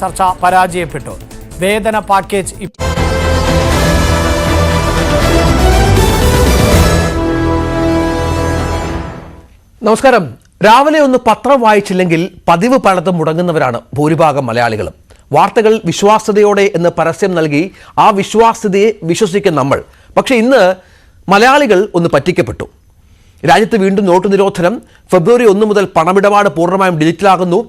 ചർച്ച പരാജയപ്പെട്ടു. വേതന പാക്കേജ് നമസ്കാരം. രാവിലെ ഒന്ന് പത്രം വായിച്ചില്ലെങ്കിൽ പതിവ് പലതും മുടങ്ങുന്നവരാണ് ഭൂരിഭാഗം മലയാളികളും. വാർത്തകൾ വിശ്വാസ്യതയോടെ എന്ന് പരസ്യം നൽകി ആ വിശ്വാസ്യതയെ വിശ്വസിക്കുന്ന നമ്മൾ. പക്ഷേ ഇന്ന് മലയാളികൾ ഒന്ന് പറ്റിക്കപ്പെട്ടു. രാജ്യത്ത് വീണ്ടും നോട്ട് നിരോധനം. ഫെബ്രുവരി 1 മുതൽ പണമിടപാട് പൂർണ്ണമായും ഡിജിറ്റലാകുന്നു.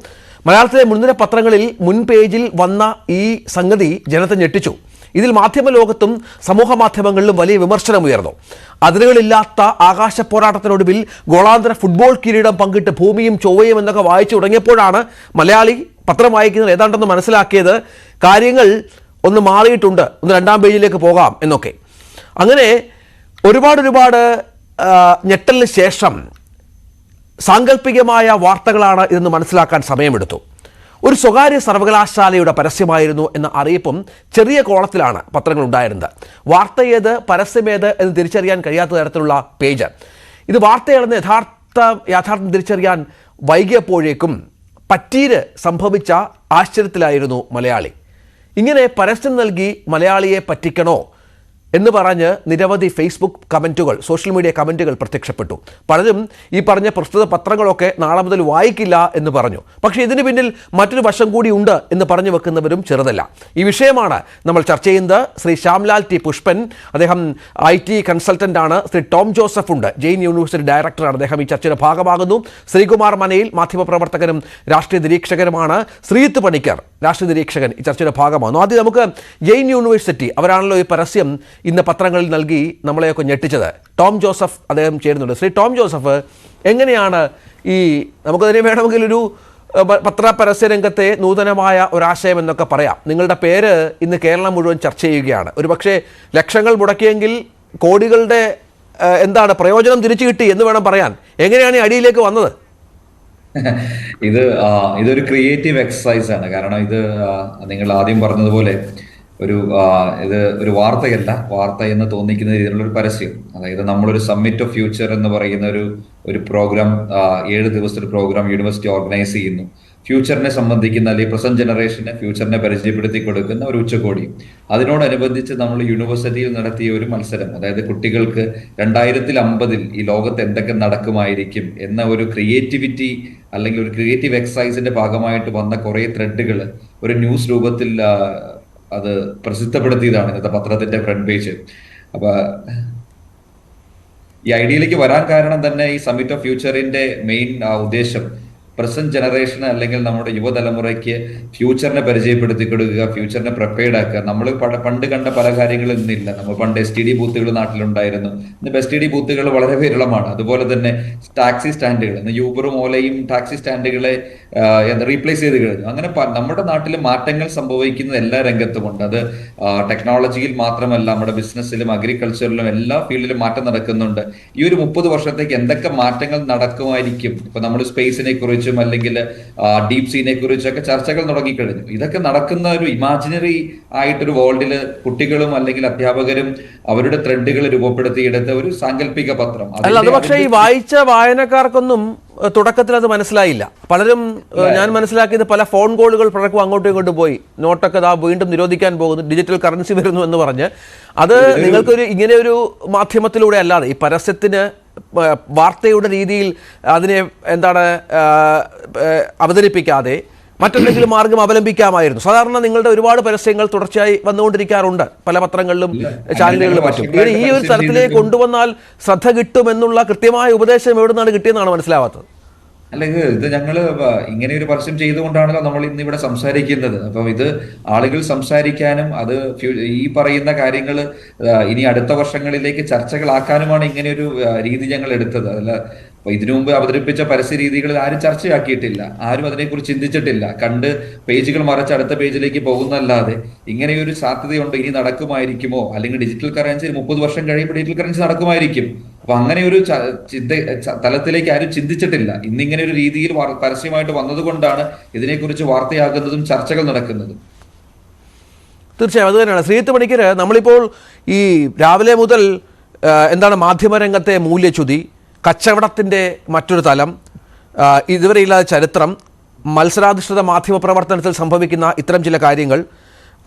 മലയാളത്തിലെ മുൻനിര പത്രങ്ങളിൽ മുൻ പേജിൽ വന്ന ഈ സംഗതി ജനത്തെ ഞെട്ടിച്ചു. ഇതിൽ മാധ്യമ ലോകത്തും സമൂഹ മാധ്യമങ്ങളിലും വലിയ വിമർശനമുയർന്നു. അതിരുകളില്ലാത്ത ആകാശ പോരാട്ടത്തിനൊടുവിൽ ഗോളാന്തര ഫുട്ബോൾ കിരീടം പങ്കിട്ട് ഭൂമിയും ചൊവ്വയും എന്നൊക്കെ വായിച്ചു തുടങ്ങിയപ്പോഴാണ് മലയാളി പത്രം വായിക്കുന്നത് ഏതാണ്ടെന്ന് മനസ്സിലാക്കിയത്. കാര്യങ്ങൾ ഒന്ന് മാറിയിട്ടുണ്ട്, ഒന്ന് 2-ാം പേജിലേക്ക് പോകാം എന്നൊക്കെ. അങ്ങനെ ഒരുപാട് ഞെട്ടലിന് ശേഷം സാങ്കല്പികമായ വാർത്തകളാണ് ഇതെന്ന് മനസ്സിലാക്കാൻ സമയമെടുത്തു. ഒരു സ്വകാര്യ സർവകലാശാലയുടെ പരസ്യമായിരുന്നു എന്ന അറിയിപ്പും ചെറിയ കോളത്തിലാണ് പത്രങ്ങൾ ഉണ്ടായിരുന്നത്. വാർത്ത ഏത് പരസ്യമേത് എന്ന് തിരിച്ചറിയാൻ കഴിയാത്ത തരത്തിലുള്ള പേജ്. ഇത് വാർത്തയാണെന്ന് യാഥാർത്ഥ്യം തിരിച്ചറിയാൻ വൈകിയപ്പോഴേക്കും പറ്റീര് സംഭവിച്ച ആശ്ചര്യത്തിലായിരുന്നു മലയാളി. ഇങ്ങനെ പരസ്യം നൽകി മലയാളിയെ പറ്റിക്കണോ എന്ന് പറഞ്ഞ് നിരവധി ഫേസ്ബുക്ക് കമൻറ്റുകൾ, സോഷ്യൽ മീഡിയ കമൻറ്റുകൾ പ്രത്യക്ഷപ്പെട്ടു. പലരും ഈ പറഞ്ഞ പ്രസ്തുത പത്രങ്ങളൊക്കെ നാളെ മുതൽ വായിക്കില്ല എന്ന് പറഞ്ഞു. പക്ഷേ ഇതിന് പിന്നിൽ മറ്റൊരു വശം കൂടി ഉണ്ട് എന്ന് പറഞ്ഞു വെക്കുന്നവരും ചെറുതല്ല. ഈ വിഷയമാണ് നമ്മൾ ചർച്ച ചെയ്യുന്നത്. ശ്രീ ശ്യാംലാൽ ടി പുഷ്പൻ, അദ്ദേഹം IT കൺസൾട്ടൻ്റ് ആണ്. ശ്രീ ടോം ജോസഫ് ഉണ്ട്, ജെയിൻ യൂണിവേഴ്സിറ്റി ഡയറക്ടറാണ്. അദ്ദേഹം ഈ ചർച്ചയുടെ ഭാഗമാകുന്നു. ശ്രീകുമാർ മനയിൽ മാധ്യമപ്രവർത്തകനും രാഷ്ട്രീയ നിരീക്ഷകനുമാണ്. ശ്രീത്ത് പണിക്കർ, രാഷ്ട്രീയ നിരീക്ഷകൻ, ഈ ചർച്ചയുടെ ഭാഗമാകുന്നു. ആദ്യം നമുക്ക് ജെയിൻ യൂണിവേഴ്സിറ്റി, അവരാണല്ലോ ഈ പരസ്യം ഇന്ന് പത്രങ്ങളിൽ നൽകി നമ്മളെയൊക്കെ ഞെട്ടിച്ചത്. ടോം ജോസഫ് അദ്ദേഹം ചേരുന്നുണ്ട്. ശ്രീ ടോം ജോസഫ്, എങ്ങനെയാണ് ഈ നമുക്കതിനെ വേണമെങ്കിൽ ഒരു പരസ്യ രംഗത്തെ നൂതനമായ ഒരാശയം എന്നൊക്കെ പറയാം. നിങ്ങളുടെ പേര് ഇന്ന് കേരളം മുഴുവൻ ചർച്ച ചെയ്യുകയാണ്. ഒരു ലക്ഷങ്ങൾ മുടക്കിയെങ്കിൽ കോടികളുടെ പ്രയോജനം തിരിച്ചു കിട്ടി എന്ന് വേണം പറയാൻ. എങ്ങനെയാണ് ഈ അടിയിലേക്ക് വന്നത്? ഇതൊരു ക്രിയേറ്റീവ് എക്സസൈസ് ആണ്. കാരണം ഇത് നിങ്ങൾ ആദ്യം പറഞ്ഞതുപോലെ ഇത് ഒരു വാർത്തയല്ല, വാർത്ത എന്ന് തോന്നിക്കുന്ന രീതിയിലുള്ള ഒരു പരസ്യം. അതായത് നമ്മളൊരു സമ്മിറ്റ് ഓഫ് ഫ്യൂച്ചർ എന്ന് പറയുന്ന ഒരു പ്രോഗ്രാം, 7 ദിവസത്തെ പ്രോഗ്രാം യൂണിവേഴ്സിറ്റി ഓർഗനൈസ് ചെയ്യുന്നു. ഫ്യൂച്ചറിനെ സംബന്ധിക്കുന്ന അല്ലെങ്കിൽ പ്രസന്റ് ജനറേഷനെ ഫ്യൂച്ചറിനെ പരിചയപ്പെടുത്തി കൊടുക്കുന്ന ഒരു ഉച്ചകോടി. അതിനോടനുബന്ധിച്ച് നമ്മൾ യൂണിവേഴ്സിറ്റിയിൽ നടത്തിയ ഒരു മത്സരം, അതായത് കുട്ടികൾക്ക് 2050 ഈ ലോകത്ത് എന്തൊക്കെ നടക്കുമായിരിക്കും എന്ന ഒരു ക്രിയേറ്റിവിറ്റി അല്ലെങ്കിൽ ഒരു ക്രിയേറ്റീവ് എക്സസൈസിന്റെ ഭാഗമായിട്ട് വന്ന കുറെ ത്രെഡുകൾ ഒരു ന്യൂസ് രൂപത്തിൽ അത് പ്രസിദ്ധപ്പെടുത്തിയതാണ് ഇന്നത്തെ പത്രത്തിന്റെ ഫ്രണ്ട് പേജ്. അപ്പൊ ഈ ഐഡിയയിലേക്ക് വരാൻ കാരണം തന്നെ ഈ സമ്മിറ്റ് ഓഫ് ഫ്യൂച്ചറിന്റെ മെയിൻ ഉദ്ദേശം പ്രസന്റ് ജനറേഷൻ അല്ലെങ്കിൽ നമ്മുടെ യുവതലമുറയ്ക്ക് ഫ്യൂച്ചറിനെ പരിചയപ്പെടുത്തി കൊടുക്കുക, ഫ്യൂച്ചറിനെ പ്രിപ്പയർഡ് ആക്കുക. നമ്മൾ പണ്ട് കണ്ട പല കാര്യങ്ങളും ഇന്നില്ല. നമ്മൾ പണ്ട് STD ബൂത്തുകൾ നാട്ടിലുണ്ടായിരുന്നു. ഇന്ന് STD ബൂത്തുകൾ വളരെ വിരളമാണ്. അതുപോലെ തന്നെ ടാക്സി സ്റ്റാൻഡുകൾ, ഇന്ന് യൂബറും ഓലയും ടാക്സി സ്റ്റാൻഡുകളെ റീപ്ലേസ് ചെയ്ത് കഴിഞ്ഞു. അങ്ങനെ നമ്മുടെ നാട്ടിൽ മാറ്റങ്ങൾ സംഭവിക്കുന്നത് എല്ലാ രംഗത്തുമുണ്ട്. അത് ടെക്നോളജിയിൽ മാത്രമല്ല, നമ്മുടെ ബിസിനസ്സിലും അഗ്രികൾച്ചറിലും എല്ലാ ഫീൽഡിലും മാറ്റം നടക്കുന്നുണ്ട്. ഈ ഒരു 30 വർഷത്തേക്ക് എന്തൊക്കെ മാറ്റങ്ങൾ നടക്കുമായിരിക്കും? ഇപ്പൊ നമ്മൾ സ്പേസിനെ കുറിച്ച് അല്ലെങ്കിൽ ഡീപ് സീനെ കുറിച്ചൊക്കെ ചർച്ചകൾ തുടങ്ങിക്കഴിഞ്ഞു. ഇതൊക്കെ നടക്കുന്ന ഒരു ഇമാജിനറി ആയിട്ടൊരു വേൾഡില് കുട്ടികളും അല്ലെങ്കിൽ അധ്യാപകരും അവരുടെ ത്രെഡുകൾ രൂപപ്പെടുത്തിയെടുത്ത ഒരു സാങ്കല്പിക പത്രം. അത് പക്ഷേ ഈ വായിച്ച വായനക്കാർക്കൊന്നും തുടക്കത്തിൽ അത് മനസ്സിലായില്ല. പലരും, ഞാൻ മനസ്സിലാക്കിയത്, പല ഫോൺ കോളുകൾ പലർക്കും അങ്ങോട്ടും ഇങ്ങോട്ടും പോയി. നോട്ടൊക്കെ വീണ്ടും നിരോധിക്കാൻ പോകുന്നു, ഡിജിറ്റൽ കറൻസി വരുന്നു എന്ന് പറഞ്ഞ്. അത് നിങ്ങൾക്കൊരു ഇങ്ങനെ ഒരു മാധ്യമത്തിലൂടെ അല്ലാതെ ഈ പരസ്യത്തിന് വാർത്തയുടെ രീതിയിൽ അതിനെ അവതരിപ്പിക്കാതെ മറ്റെന്തെങ്കിലും മാർഗം അവലംബിക്കാമായിരുന്നു. സാധാരണ നിങ്ങളുടെ ഒരുപാട് പരസ്യങ്ങൾ തുടർച്ചയായി വന്നുകൊണ്ടിരിക്കാറുണ്ട് പല പത്രങ്ങളിലും ചാനലുകളിലും മറ്റും. ഈ ഒരു തരത്തിലേക്ക് കൊണ്ടുവന്നാൽ ശ്രദ്ധ കിട്ടുമെന്നുള്ള കൃത്യമായ ഉപദേശം എവിടെ നിന്നാണ് കിട്ടിയെന്നാണ് മനസ്സിലാവാത്തത്. അല്ലെങ്കിൽ ഇത് ഞങ്ങള് ഇങ്ങനെ ഒരു പരസ്യം ചെയ്തുകൊണ്ടാണല്ലോ നമ്മൾ ഇന്ന് ഇവിടെ സംസാരിക്കുന്നത്. അപ്പം ഇത് ആളുകൾ സംസാരിക്കാനും അത് ഈ പറയുന്ന കാര്യങ്ങൾ ഇനി അടുത്ത വർഷങ്ങളിലേക്ക് ചർച്ചകളാക്കാനുമാണ് ഇങ്ങനെ ഒരു രീതി ഞങ്ങൾ എടുത്തത്. അതല്ല ഇതിനു മുമ്പ് അവതരിപ്പിച്ച പരസ്യ രീതികളിൽ ആരും ചർച്ചയാക്കിയിട്ടില്ല, ആരും അതിനെക്കുറിച്ച് ചിന്തിച്ചിട്ടില്ല. കണ്ട് പേജുകൾ മറച്ച് അടുത്ത പേജിലേക്ക് പോകുന്നല്ലാതെ ഇങ്ങനെയൊരു സാധ്യതയുണ്ട്, ഇനി നടക്കുമായിരിക്കുമോ, അല്ലെങ്കിൽ ഡിജിറ്റൽ കറൻസി 30 വർഷം കഴിയുമ്പോൾ ഡിജിറ്റൽ കറൻസി നടക്കുമായിരിക്കും. അപ്പൊ അങ്ങനെ ഒരു തലത്തിലേക്ക് ആരും ചിന്തിച്ചിട്ടില്ല. ഇന്നിങ്ങനെ ഒരു രീതിയിൽ പരസ്യമായിട്ട് വന്നതുകൊണ്ടാണ് ഇതിനെക്കുറിച്ച് വാർത്തയാകുന്നതും ചർച്ചകൾ നടക്കുന്നതും. തീർച്ചയായും അത് തന്നെയാണ്. ശ്രീത്ത് പണിക്കർ, നമ്മളിപ്പോൾ ഈ രാവിലെ മുതൽ മാധ്യമരംഗത്തെ മൂല്യച്യുതി, കച്ചവടത്തിൻ്റെ മറ്റൊരു തലം, ഇതുവരെയില്ലാത്ത ചരിത്രം, മത്സരാധിഷ്ഠിത മാധ്യമ പ്രവർത്തനത്തിൽ സംഭവിക്കുന്ന ഇത്തരം ചില കാര്യങ്ങൾ,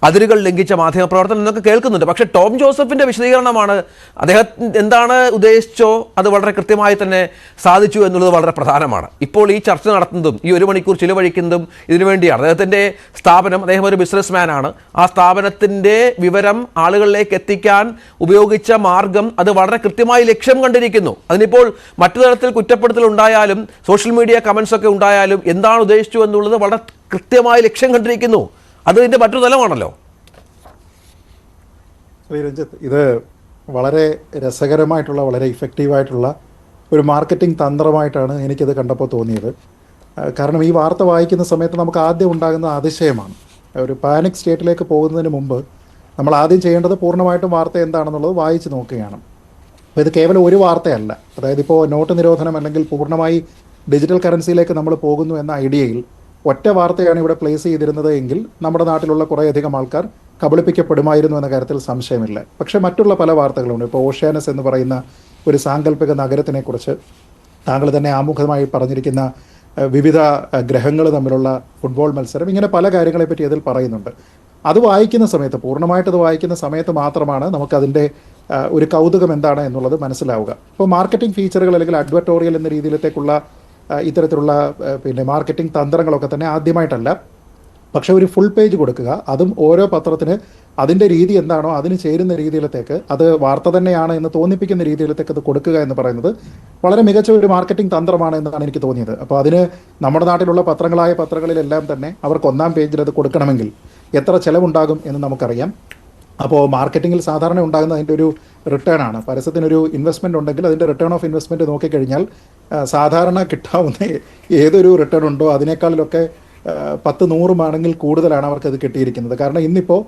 അതിരുകൾ ലംഘിച്ച മാധ്യമ പ്രവർത്തനം എന്നൊക്കെ കേൾക്കുന്നുണ്ട്. പക്ഷേ ടോം ജോസഫിൻ്റെ വിശദീകരണമാണ്, അദ്ദേഹം എന്താണ് ഉദ്ദേശിച്ചോ അത് വളരെ കൃത്യമായി തന്നെ സാധിച്ചു എന്നുള്ളത് വളരെ പ്രധാനമാണ്. ഇപ്പോൾ ഈ ചർച്ച നടത്തുന്നതും ഈ 1 മണിക്കൂർ ചിലവഴിക്കുന്നതും ഇതിനു വേണ്ടിയാണ്. അദ്ദേഹത്തിൻ്റെ സ്ഥാപനം, അദ്ദേഹം ഒരു ബിസിനസ് മാനാണ്, ആ സ്ഥാപനത്തിൻ്റെ വിവരം ആളുകളിലേക്ക് എത്തിക്കാൻ ഉപയോഗിച്ച മാർഗം അത് വളരെ കൃത്യമായി ലക്ഷ്യം കണ്ടിരിക്കുന്നു. അതിനിപ്പോൾ മറ്റു തരത്തിൽ കുറ്റപ്പെടുത്തൽ ഉണ്ടായാലും സോഷ്യൽ മീഡിയ കമൻസ് ഒക്കെ ഉണ്ടായാലും എന്താണ് ഉദ്ദേശിച്ചു എന്നുള്ളത് വളരെ കൃത്യമായി ലക്ഷ്യം കണ്ടിരിക്കുന്നു. അത് ഇതിൻ്റെ മറ്റൊരു തലമാണല്ലോ. രഞ്ജിത്ത്, ഇത് വളരെ രസകരമായിട്ടുള്ള, വളരെ ഇഫക്റ്റീവായിട്ടുള്ള ഒരു മാർക്കറ്റിംഗ് തന്ത്രമായിട്ടാണ് എനിക്കിത് കണ്ടപ്പോൾ തോന്നിയത്. കാരണം ഈ വാർത്ത വായിക്കുന്ന സമയത്ത് നമുക്ക് ആദ്യം ഉണ്ടാകുന്ന അതിശയമാണ്. ഒരു പാനിക് സ്റ്റേറ്റിലേക്ക് പോകുന്നതിന് മുമ്പ് നമ്മൾ ആദ്യം ചെയ്യേണ്ടത് പൂർണ്ണമായിട്ടും വാർത്ത എന്താണെന്നുള്ളത് വായിച്ച് നോക്കുകയാണ്. അപ്പോൾ ഇത് കേവലം ഒരു വാർത്തയല്ല. അതായത് ഇപ്പോൾ നോട്ട് നിരോധനം അല്ലെങ്കിൽ പൂർണ്ണമായി ഡിജിറ്റൽ കറൻസിയിലേക്ക് നമ്മൾ പോകുന്നു എന്ന ഐഡിയയിൽ ഒറ്റ വാർത്തയാണ് ഇവിടെ പ്ലേസ് ചെയ്തിരുന്നത് എങ്കിൽ നമ്മുടെ നാട്ടിലുള്ള കുറേയധികം ആൾക്കാർ കബളിപ്പിക്കപ്പെടുമായിരുന്നു എന്ന കാര്യത്തിൽ സംശയമില്ല. പക്ഷേ മറ്റുള്ള പല വാർത്തകളുണ്ട്. ഇപ്പോൾ ഓഷ്യാനസ് എന്ന് പറയുന്ന ഒരു സാങ്കല്പിക നഗരത്തിനെക്കുറിച്ച് താങ്കൾ തന്നെ ആമുഖമായി പറഞ്ഞിരിക്കുന്ന വിവിധ ഗ്രഹങ്ങൾ തമ്മിലുള്ള ഫുട്ബോൾ മത്സരം, ഇങ്ങനെ പല കാര്യങ്ങളെപ്പറ്റി അതിൽ പറയുന്നുണ്ട്. അത് വായിക്കുന്ന സമയത്ത്, പൂർണ്ണമായിട്ട് അത് വായിക്കുന്ന സമയത്ത് മാത്രമാണ് നമുക്കതിൻ്റെ ഒരു കൗതുകം എന്താണ് എന്നുള്ളത് മനസ്സിലാവുക. ഇപ്പോൾ മാർക്കറ്റിംഗ് ഫീച്ചറുകൾ അല്ലെങ്കിൽ അഡ്വർട്ടോറിയൽ എന്ന രീതിയിലേക്കുള്ള ഇത്തരത്തിലുള്ള മാർക്കറ്റിംഗ് തന്ത്രങ്ങളൊക്കെ തന്നെ ആദ്യമായിട്ടല്ല. പക്ഷേ ഒരു ഫുൾ പേജ് കൊടുക്കുക, അതും ഓരോ പത്രത്തിന് അതിൻ്റെ രീതി എന്താണോ അതിന് ചേരുന്ന രീതിയിലത്തേക്ക്, അത് വാർത്ത തന്നെയാണ് എന്ന് തോന്നിപ്പിക്കുന്ന രീതിയിലത്തേക്ക് അത് കൊടുക്കുക എന്ന് പറയുന്നത് വളരെ മികച്ച ഒരു മാർക്കറ്റിംഗ് തന്ത്രമാണ് എന്നാണ് എനിക്ക് തോന്നിയത്. അപ്പോൾ അതിന് നമ്മുടെ നാട്ടിലുള്ള പത്രങ്ങളിലെല്ലാം തന്നെ അവർക്ക് 1-ാം പേജിൽ അത് കൊടുക്കണമെങ്കിൽ എത്ര ചിലവുണ്ടാകും എന്ന് നമുക്കറിയാം. അപ്പോൾ മാർക്കറ്റിങ്ങിൽ സാധാരണ ഉണ്ടാകുന്ന അതിൻ്റെ ഒരു റിട്ടേൺ ആണ്. പരസ്യത്തിനൊരു ഇൻവെസ്റ്റ്മെൻറ്റ് ഉണ്ടെങ്കിൽ അതിൻ്റെ റിട്ടേൺ ഓഫ് ഇൻവെസ്റ്റ്മെൻറ്റ് നോക്കിക്കഴിഞ്ഞാൽ സാധാരണ കിട്ടാവുന്ന ഏതൊരു റിട്ടേൺ ഉണ്ടോ അതിനേക്കാളിലൊക്കെ 10-100 ആണെങ്കിൽ കൂടുതലാണ് അവർക്കത് കിട്ടിയിരിക്കുന്നത്. കാരണം ഇന്നിപ്പോൾ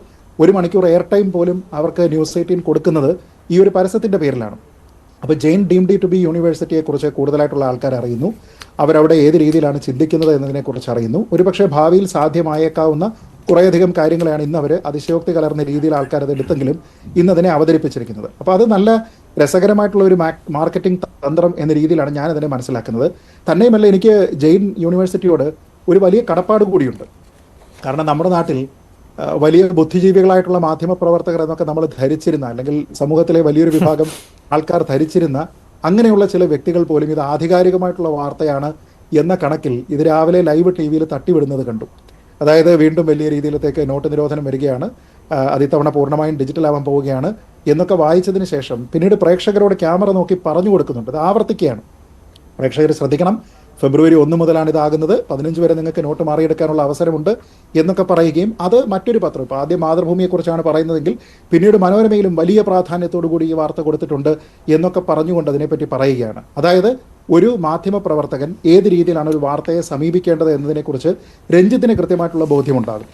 1 മണിക്കൂർ എയർ ടൈം പോലും അവർക്ക് ന്യൂസ് 18 കൊടുക്കുന്നത് ഈ ഒരു പരസ്യത്തിൻ്റെ പേരിലാണ്. അപ്പോൾ ജെയിൻ ഡീംഡ് ടു ബി യൂണിവേഴ്സിറ്റിയെക്കുറിച്ച് കൂടുതലായിട്ടുള്ള ആൾക്കാർ അറിയുന്നു. അവരവിടെ ഏത് രീതിയിലാണ് ചിന്തിക്കുന്നത് എന്നതിനെക്കുറിച്ച് അറിയുന്നു. ഒരുപക്ഷെ ഭാവിയിൽ സാധ്യമായേക്കാവുന്ന കുറേയധികം കാര്യങ്ങളാണ് ഇന്ന് അവർ അതിശയോക്തി കലർന്ന രീതിയിൽ ആൾക്കാർ അത് എടുത്തെങ്കിലും ഇന്നതിനെ അവതരിപ്പിച്ചിരിക്കുന്നത്. അപ്പോൾ അത് നല്ല രസകരമായിട്ടുള്ള ഒരു മാർക്കറ്റിംഗ് തന്ത്രം എന്ന രീതിയിലാണ് ഞാനതിനെ മനസ്സിലാക്കുന്നത്. തന്നെയുമല്ല, എനിക്ക് ജെയിൻ യൂണിവേഴ്സിറ്റിയോട് ഒരു വലിയ കടപ്പാട് കൂടിയുണ്ട്. കാരണം നമ്മുടെ നാട്ടിൽ വലിയ ബുദ്ധിജീവികളായിട്ടുള്ള മാധ്യമപ്രവർത്തകർ എന്നൊക്കെ നമ്മൾ ധരിച്ചിരുന്ന, അല്ലെങ്കിൽ സമൂഹത്തിലെ വലിയൊരു വിഭാഗം ആൾക്കാർ ധരിച്ചിരുന്ന അങ്ങനെയുള്ള ചില വ്യക്തികൾ പോലും ഇത് ആധികാരികമായിട്ടുള്ള വാർത്തയാണ് എന്ന കണക്കിൽ ഇത് രാവിലെ ലൈവ് TV-യിൽ തട്ടിവിടുന്നത് കണ്ടു. അതായത് വീണ്ടും വലിയ രീതിയിലത്തേക്ക് നോട്ട് നിരോധനം വരികയാണ്, അത് ഇത്തവണ പൂർണ്ണമായും ഡിജിറ്റൽ ആവാൻ പോവുകയാണ് എന്നൊക്കെ വായിച്ചതിന് ശേഷം പിന്നീട് പ്രേക്ഷകരോട് ക്യാമറ നോക്കി പറഞ്ഞു കൊടുക്കുന്നുണ്ട്. ഇത് ആവർത്തിക്കുകയാണ്. പ്രേക്ഷകർ ശ്രദ്ധിക്കണം, ഫെബ്രുവരി 1 മുതലാണ് ഇതാകുന്നത്, 15 വരെ നിങ്ങൾക്ക് നോട്ട് മാറിയെടുക്കാനുള്ള അവസരമുണ്ട് എന്നൊക്കെ പറയുകയും അത് മറ്റൊരു പത്രം, ഇപ്പോൾ ആദ്യം മാതൃഭൂമിയെക്കുറിച്ചാണ് പറയുന്നതെങ്കിൽ പിന്നീട് മനോരമയിലും വലിയ പ്രാധാന്യത്തോടു കൂടി ഈ വാർത്ത കൊടുത്തിട്ടുണ്ട് എന്നൊക്കെ പറഞ്ഞുകൊണ്ട് അതിനെപ്പറ്റി പറയുകയാണ്. അതായത് ഒരു മാധ്യമ പ്രവർത്തകൻ ഏത് രീതിയിലാണ് ഒരു വാർത്തയെ സമീപിക്കേണ്ടത് എന്നതിനെക്കുറിച്ച് രഞ്ജിത്തിന് കൃത്യമായിട്ടുള്ള ബോധ്യമുണ്ടാകും,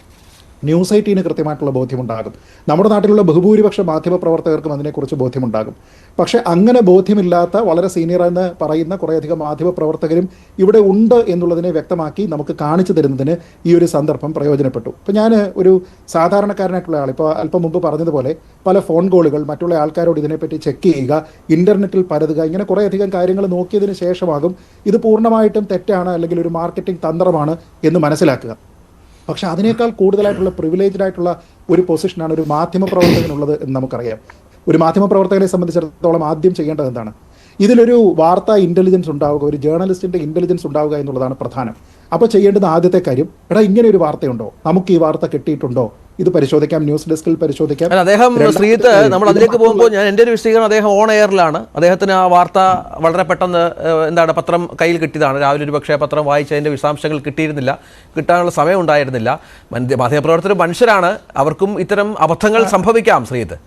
ന്യൂസ് 18 കൃത്യമായിട്ടുള്ള ബോധ്യമുണ്ടാകും, നമ്മുടെ നാട്ടിലുള്ള ബഹുഭൂരിപക്ഷ മാധ്യമപ്രവർത്തകർക്കും അതിനെക്കുറിച്ച് ബോധ്യമുണ്ടാകും. പക്ഷേ അങ്ങനെ ബോധ്യമില്ലാത്ത വളരെ സീനിയർ എന്ന് പറയുന്ന കുറേയധികം മാധ്യമപ്രവർത്തകരും ഇവിടെ ഉണ്ട് എന്നുള്ളതിനെ വ്യക്തമാക്കി നമുക്ക് കാണിച്ചു തരുന്നതിന് ഈ ഒരു സന്ദർഭം പ്രയോജനപ്പെട്ടു. ഇപ്പോൾ ഞാൻ ഒരു സാധാരണക്കാരനായിട്ടുള്ള ആൾ, ഇപ്പോൾ അല്പം മുമ്പ് പറഞ്ഞതുപോലെ പല ഫോൺ കോളുകൾ മറ്റുള്ള ആൾക്കാരോട് ഇതിനെപ്പറ്റി ചെക്ക് ചെയ്യുക, ഇൻ്റർനെറ്റിൽ പരതുക, ഇങ്ങനെ കുറേയധികം കാര്യങ്ങൾ നോക്കിയതിന് ശേഷമാകും ഇത് പൂർണ്ണമായിട്ടും തെറ്റാണ് അല്ലെങ്കിൽ ഒരു മാർക്കറ്റിംഗ് തന്ത്രമാണ് എന്ന് മനസ്സിലാക്കുക. പക്ഷേ അതിനേക്കാൾ കൂടുതലായിട്ടുള്ള പ്രിവിലേജ്ഡ് ആയിട്ടുള്ള ഒരു പൊസിഷനാണ് ഒരു മാധ്യമപ്രവർത്തകനുള്ളത് എന്ന് നമുക്കറിയാം. ഒരു മാധ്യമപ്രവർത്തകനെ സംബന്ധിച്ചിടത്തോളം ആദ്യം ചെയ്യേണ്ടത് എന്താണ്? ഇതിലൊരു വാർത്താ ഇൻ്റലിജൻസ് ഉണ്ടാവുക, ഒരു ജേർണലിസ്റ്റിൻ്റെ ഇൻ്റലിജൻസ് ഉണ്ടാവുക എന്നുള്ളതാണ് പ്രധാനം. അപ്പോൾ ചെയ്യേണ്ടുന്ന ആദ്യത്തെ കാര്യം, എടാ ഇങ്ങനെ ഒരു വാർത്തയുണ്ടോ, നമുക്ക് ഈ വാർത്ത കിട്ടിയിട്ടുണ്ടോ, ഇത് പരിശോധിക്കാം, ന്യൂസ് ഡെസ്കിൽ പരിശോധിക്കാം. അദ്ദേഹം ശ്രീജിത്ത്, നമ്മൾ അതിലേക്ക് പോകുമ്പോൾ ഞാൻ എൻ്റെ ഒരു വിശദീകരണം, അദ്ദേഹം ഓൺ എയറിലാണ്, അദ്ദേഹത്തിന് ആ വാർത്ത വളരെ പെട്ടെന്ന് പത്രം കയ്യിൽ കിട്ടിയതാണ്. രാവിലെ ഒരു പക്ഷേ പത്രം വായിച്ചതിൻ്റെ വിശദാംശങ്ങൾ കിട്ടിയിരുന്നില്ല, കിട്ടാനുള്ള സമയം ഉണ്ടായിരുന്നില്ല. മാധ്യമപ്രവർത്തകർ മനുഷ്യരാണ്, അവർക്കും ഇത്തരം അബദ്ധങ്ങൾ സംഭവിക്കാം. ശ്രീജിത്ത്,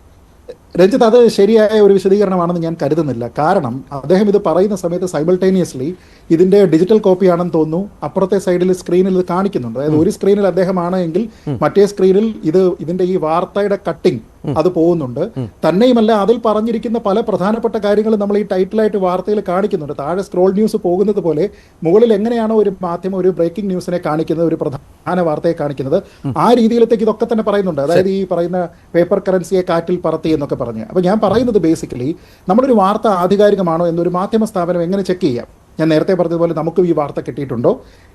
രഞ്ജിത്ത്, അത് ശരിയായ ഒരു വിശദീകരണമാണെന്ന് ഞാൻ കരുതുന്നില്ല. കാരണം അദ്ദേഹം ഇത് പറയുന്ന സമയത്ത് സൈമൾട്ടേനിയസ്ലി ഇതിന്റെ ഡിജിറ്റൽ കോപ്പിയാണെന്ന് തോന്നുന്നു അപ്പുറത്തെ സൈഡിൽ സ്ക്രീനിൽ ഇത് കാണിക്കുന്നുണ്ട്. അതായത് ഒരു സ്ക്രീനിൽ അദ്ദേഹമാണ് എങ്കിൽ മറ്റേ സ്ക്രീനിൽ ഇതിന്റെ ഈ വാർത്തയുടെ കട്ടിങ് അത് പോകുന്നുണ്ട്. തന്നെയുമല്ല, അതിൽ പറഞ്ഞിരിക്കുന്ന പല പ്രധാനപ്പെട്ട കാര്യങ്ങളും നമ്മൾ ഈ ടൈറ്റിലായിട്ട് വാർത്തയിൽ കാണിക്കുന്നുണ്ട്. താഴെ സ്ക്രോൾ ന്യൂസ് പോകുന്നത് പോലെ മുകളിൽ എങ്ങനെയാണോ ഒരു മാധ്യമം ഒരു ബ്രേക്കിംഗ് ന്യൂസിനെ കാണിക്കുന്നത്, ഒരു പ്രധാന വാർത്തയെ കാണിക്കുന്നത്, ആ രീതിയിലത്തേക്ക് ഇതൊക്കെ തന്നെ പറയുന്നുണ്ട്. അതായത് ഈ പറയുന്ന പേപ്പർ കറൻസിയെ കാറ്റിൽ പറത്തി എന്നൊക്കെ പറഞ്ഞ്. അപ്പോൾ ഞാൻ പറയുന്നത് ബേസിക്കലി നമ്മളൊരു വാർത്ത ആധികാരികമാണോ എന്നൊരു മാധ്യമ സ്ഥാപനം എങ്ങനെ ചെക്ക് ചെയ്യാം? ഞാൻ നേരത്തെ പറഞ്ഞതുപോലെ നമുക്കും ഈ വാർത്ത കിട്ടിയിട്ടുണ്ടോ,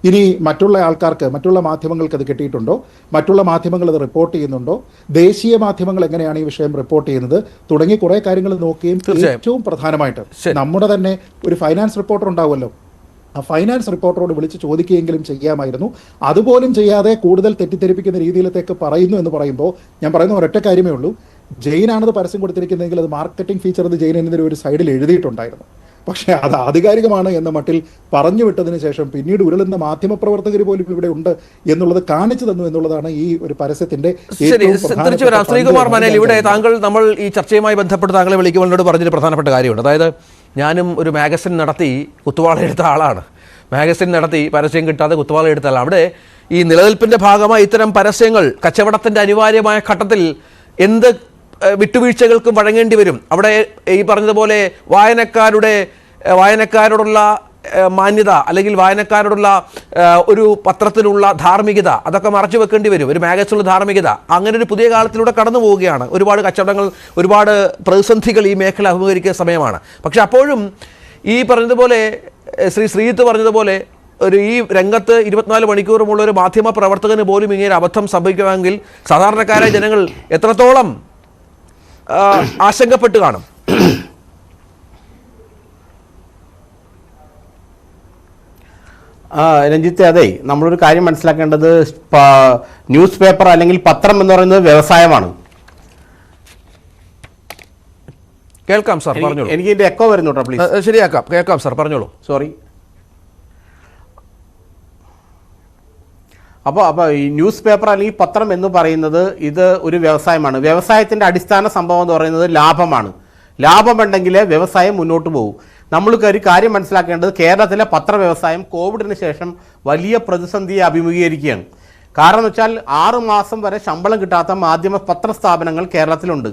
ഇനി മറ്റുള്ള ആൾക്കാർക്ക്, മറ്റുള്ള മാധ്യമങ്ങൾക്ക് അത് കിട്ടിയിട്ടുണ്ടോ, മറ്റുള്ള മാധ്യമങ്ങൾ അത് റിപ്പോർട്ട് ചെയ്യുന്നുണ്ടോ, ദേശീയ മാധ്യമങ്ങൾ എങ്ങനെയാണ് ഈ വിഷയം റിപ്പോർട്ട് ചെയ്യുന്നത് തുടങ്ങി കുറേ കാര്യങ്ങൾ നോക്കുകയും ഏറ്റവും പ്രധാനമായിട്ട് നമ്മുടെ തന്നെ ഒരു ഫൈനാൻസ് റിപ്പോർട്ടർ ഉണ്ടാവുമല്ലോ, ആ ഫൈനാൻസ് റിപ്പോർട്ടറോട് വിളിച്ച് ചോദിക്കുകയെങ്കിലും ചെയ്യാമായിരുന്നു. അതുപോലും ചെയ്യാതെ കൂടുതൽ തെറ്റിദ്ധരിപ്പിക്കുന്ന രീതിയിലേക്ക് പറയുന്നു എന്ന് പറയുമ്പോൾ ഞാൻ പറയുന്ന ഒരൊറ്റ കാര്യമേ ഉള്ളൂ, ജെയിനാണത് പരസ്യം കൊടുത്തിരിക്കുന്നതെങ്കിൽ അത് മാർക്കറ്റിംഗ് ഫീച്ചർ അത് ജെയിൻ എന്നതിൽ ഒരു സൈഡിൽ എഴുതിയിട്ടുണ്ടായിരുന്നു. പക്ഷേ അത് ആധികാരികമാണ് എന്ന മട്ടിൽ പറഞ്ഞു വിട്ടതിന് ശേഷം പിന്നീട് ഉരുളുന്ന മാധ്യമപ്രവർത്തകർ പോലും ഇവിടെ ഉണ്ട് എന്നുള്ളത് കാണിച്ചു തന്നു എന്നുള്ളതാണ് ഈ ഒരു പരസ്യത്തിന്റെ. ശ്രീകുമാർ മനേൽ, ഇവിടെ നമ്മൾ ഈ ചർച്ചയുമായി ബന്ധപ്പെട്ട് താങ്കളെ വിളിക്കുമ്പോൾ പറഞ്ഞൊരു പ്രധാനപ്പെട്ട കാര്യമുണ്ട്. അതായത് ഞാനും ഒരു മാഗസിൻ നടത്തി കുത്തുവാള എടുത്ത ആളാണ്. മാഗസിൻ നടത്തി പരസ്യം കിട്ടാതെ കുത്തുവാള എടുത്ത ആളാണ്. അവിടെ ഈ നിലനിൽപ്പിന്റെ ഭാഗമായി ഇത്തരം പരസ്യങ്ങൾ കച്ചവടത്തിന്റെ അനിവാര്യമായ ഘട്ടത്തിൽ എന്ത് വിട്ടുവീഴ്ചകൾക്കും വഴങ്ങേണ്ടി വരും. അവിടെ ഈ പറഞ്ഞതുപോലെ വായനക്കാരോടുള്ള മാന്യത അല്ലെങ്കിൽ വായനക്കാരോടുള്ള ഒരു പത്രത്തിനുള്ള ധാർമ്മികത അതൊക്കെ മറച്ചു വെക്കേണ്ടി വരും. ഒരു മാഗസിനുള്ള ധാർമ്മികത അങ്ങനെ ഒരു പുതിയ കാലത്തിലൂടെ കടന്നു പോവുകയാണ്. ഒരുപാട് കച്ചവടങ്ങൾ, ഒരുപാട് പ്രതിസന്ധികൾ ഈ മേഖല അഭിമുഖീകരിക്കുന്ന സമയമാണ്. പക്ഷെ അപ്പോഴും ഈ പറഞ്ഞതുപോലെ ശ്രീജിത്ത് പറഞ്ഞതുപോലെ ഈ രംഗത്ത് 24 മണിക്കൂറുമുള്ള ഒരു മാധ്യമ പ്രവർത്തകന് പോലും ഇങ്ങനെ അബദ്ധം സംഭവിക്കുമെങ്കിൽ സാധാരണക്കാരായ ജനങ്ങൾ എത്രത്തോളം ആശങ്കപ്പെട്ട് കാണും. രഞ്ജിത്ത്, അതെ, നമ്മളൊരു കാര്യം മനസ്സിലാക്കേണ്ടത് ന്യൂസ് പേപ്പർ അല്ലെങ്കിൽ പത്രം എന്ന് പറയുന്നത് വ്യവസായമാണ്. കേൾക്കാം സാർ, പറഞ്ഞോളൂ. എനിക്ക് ഇതിന്റെ എക്കോ വരുന്നുണ്ടോ? പ്ലീസ് ശരിയാക്കാം, കേൾക്കാം സാർ, പറഞ്ഞോളൂ. സോറി. അപ്പോൾ ഈ ന്യൂസ് പേപ്പർ അല്ലെങ്കിൽ പത്രം എന്ന് പറയുന്നത് ഇത് ഒരു വ്യവസായമാണ്. വ്യവസായത്തിൻ്റെ അടിസ്ഥാന സംഭവം എന്ന് പറയുന്നത് ലാഭമാണ്. ലാഭമുണ്ടെങ്കിൽ വ്യവസായം മുന്നോട്ട് പോകും. നമ്മൾക്ക് ഒരു കാര്യം മനസ്സിലാക്കേണ്ടത്, കേരളത്തിലെ പത്രവ്യവസായം കോവിഡിന് ശേഷം വലിയ പ്രതിസന്ധിയെ അഭിമുഖീകരിക്കുകയാണ്. കാരണം എന്ന് വെച്ചാൽ 6 മാസം വരെ ശമ്പളം കിട്ടാത്ത മാധ്യമ പത്രസ്ഥാപനങ്ങൾ കേരളത്തിലുണ്ട്.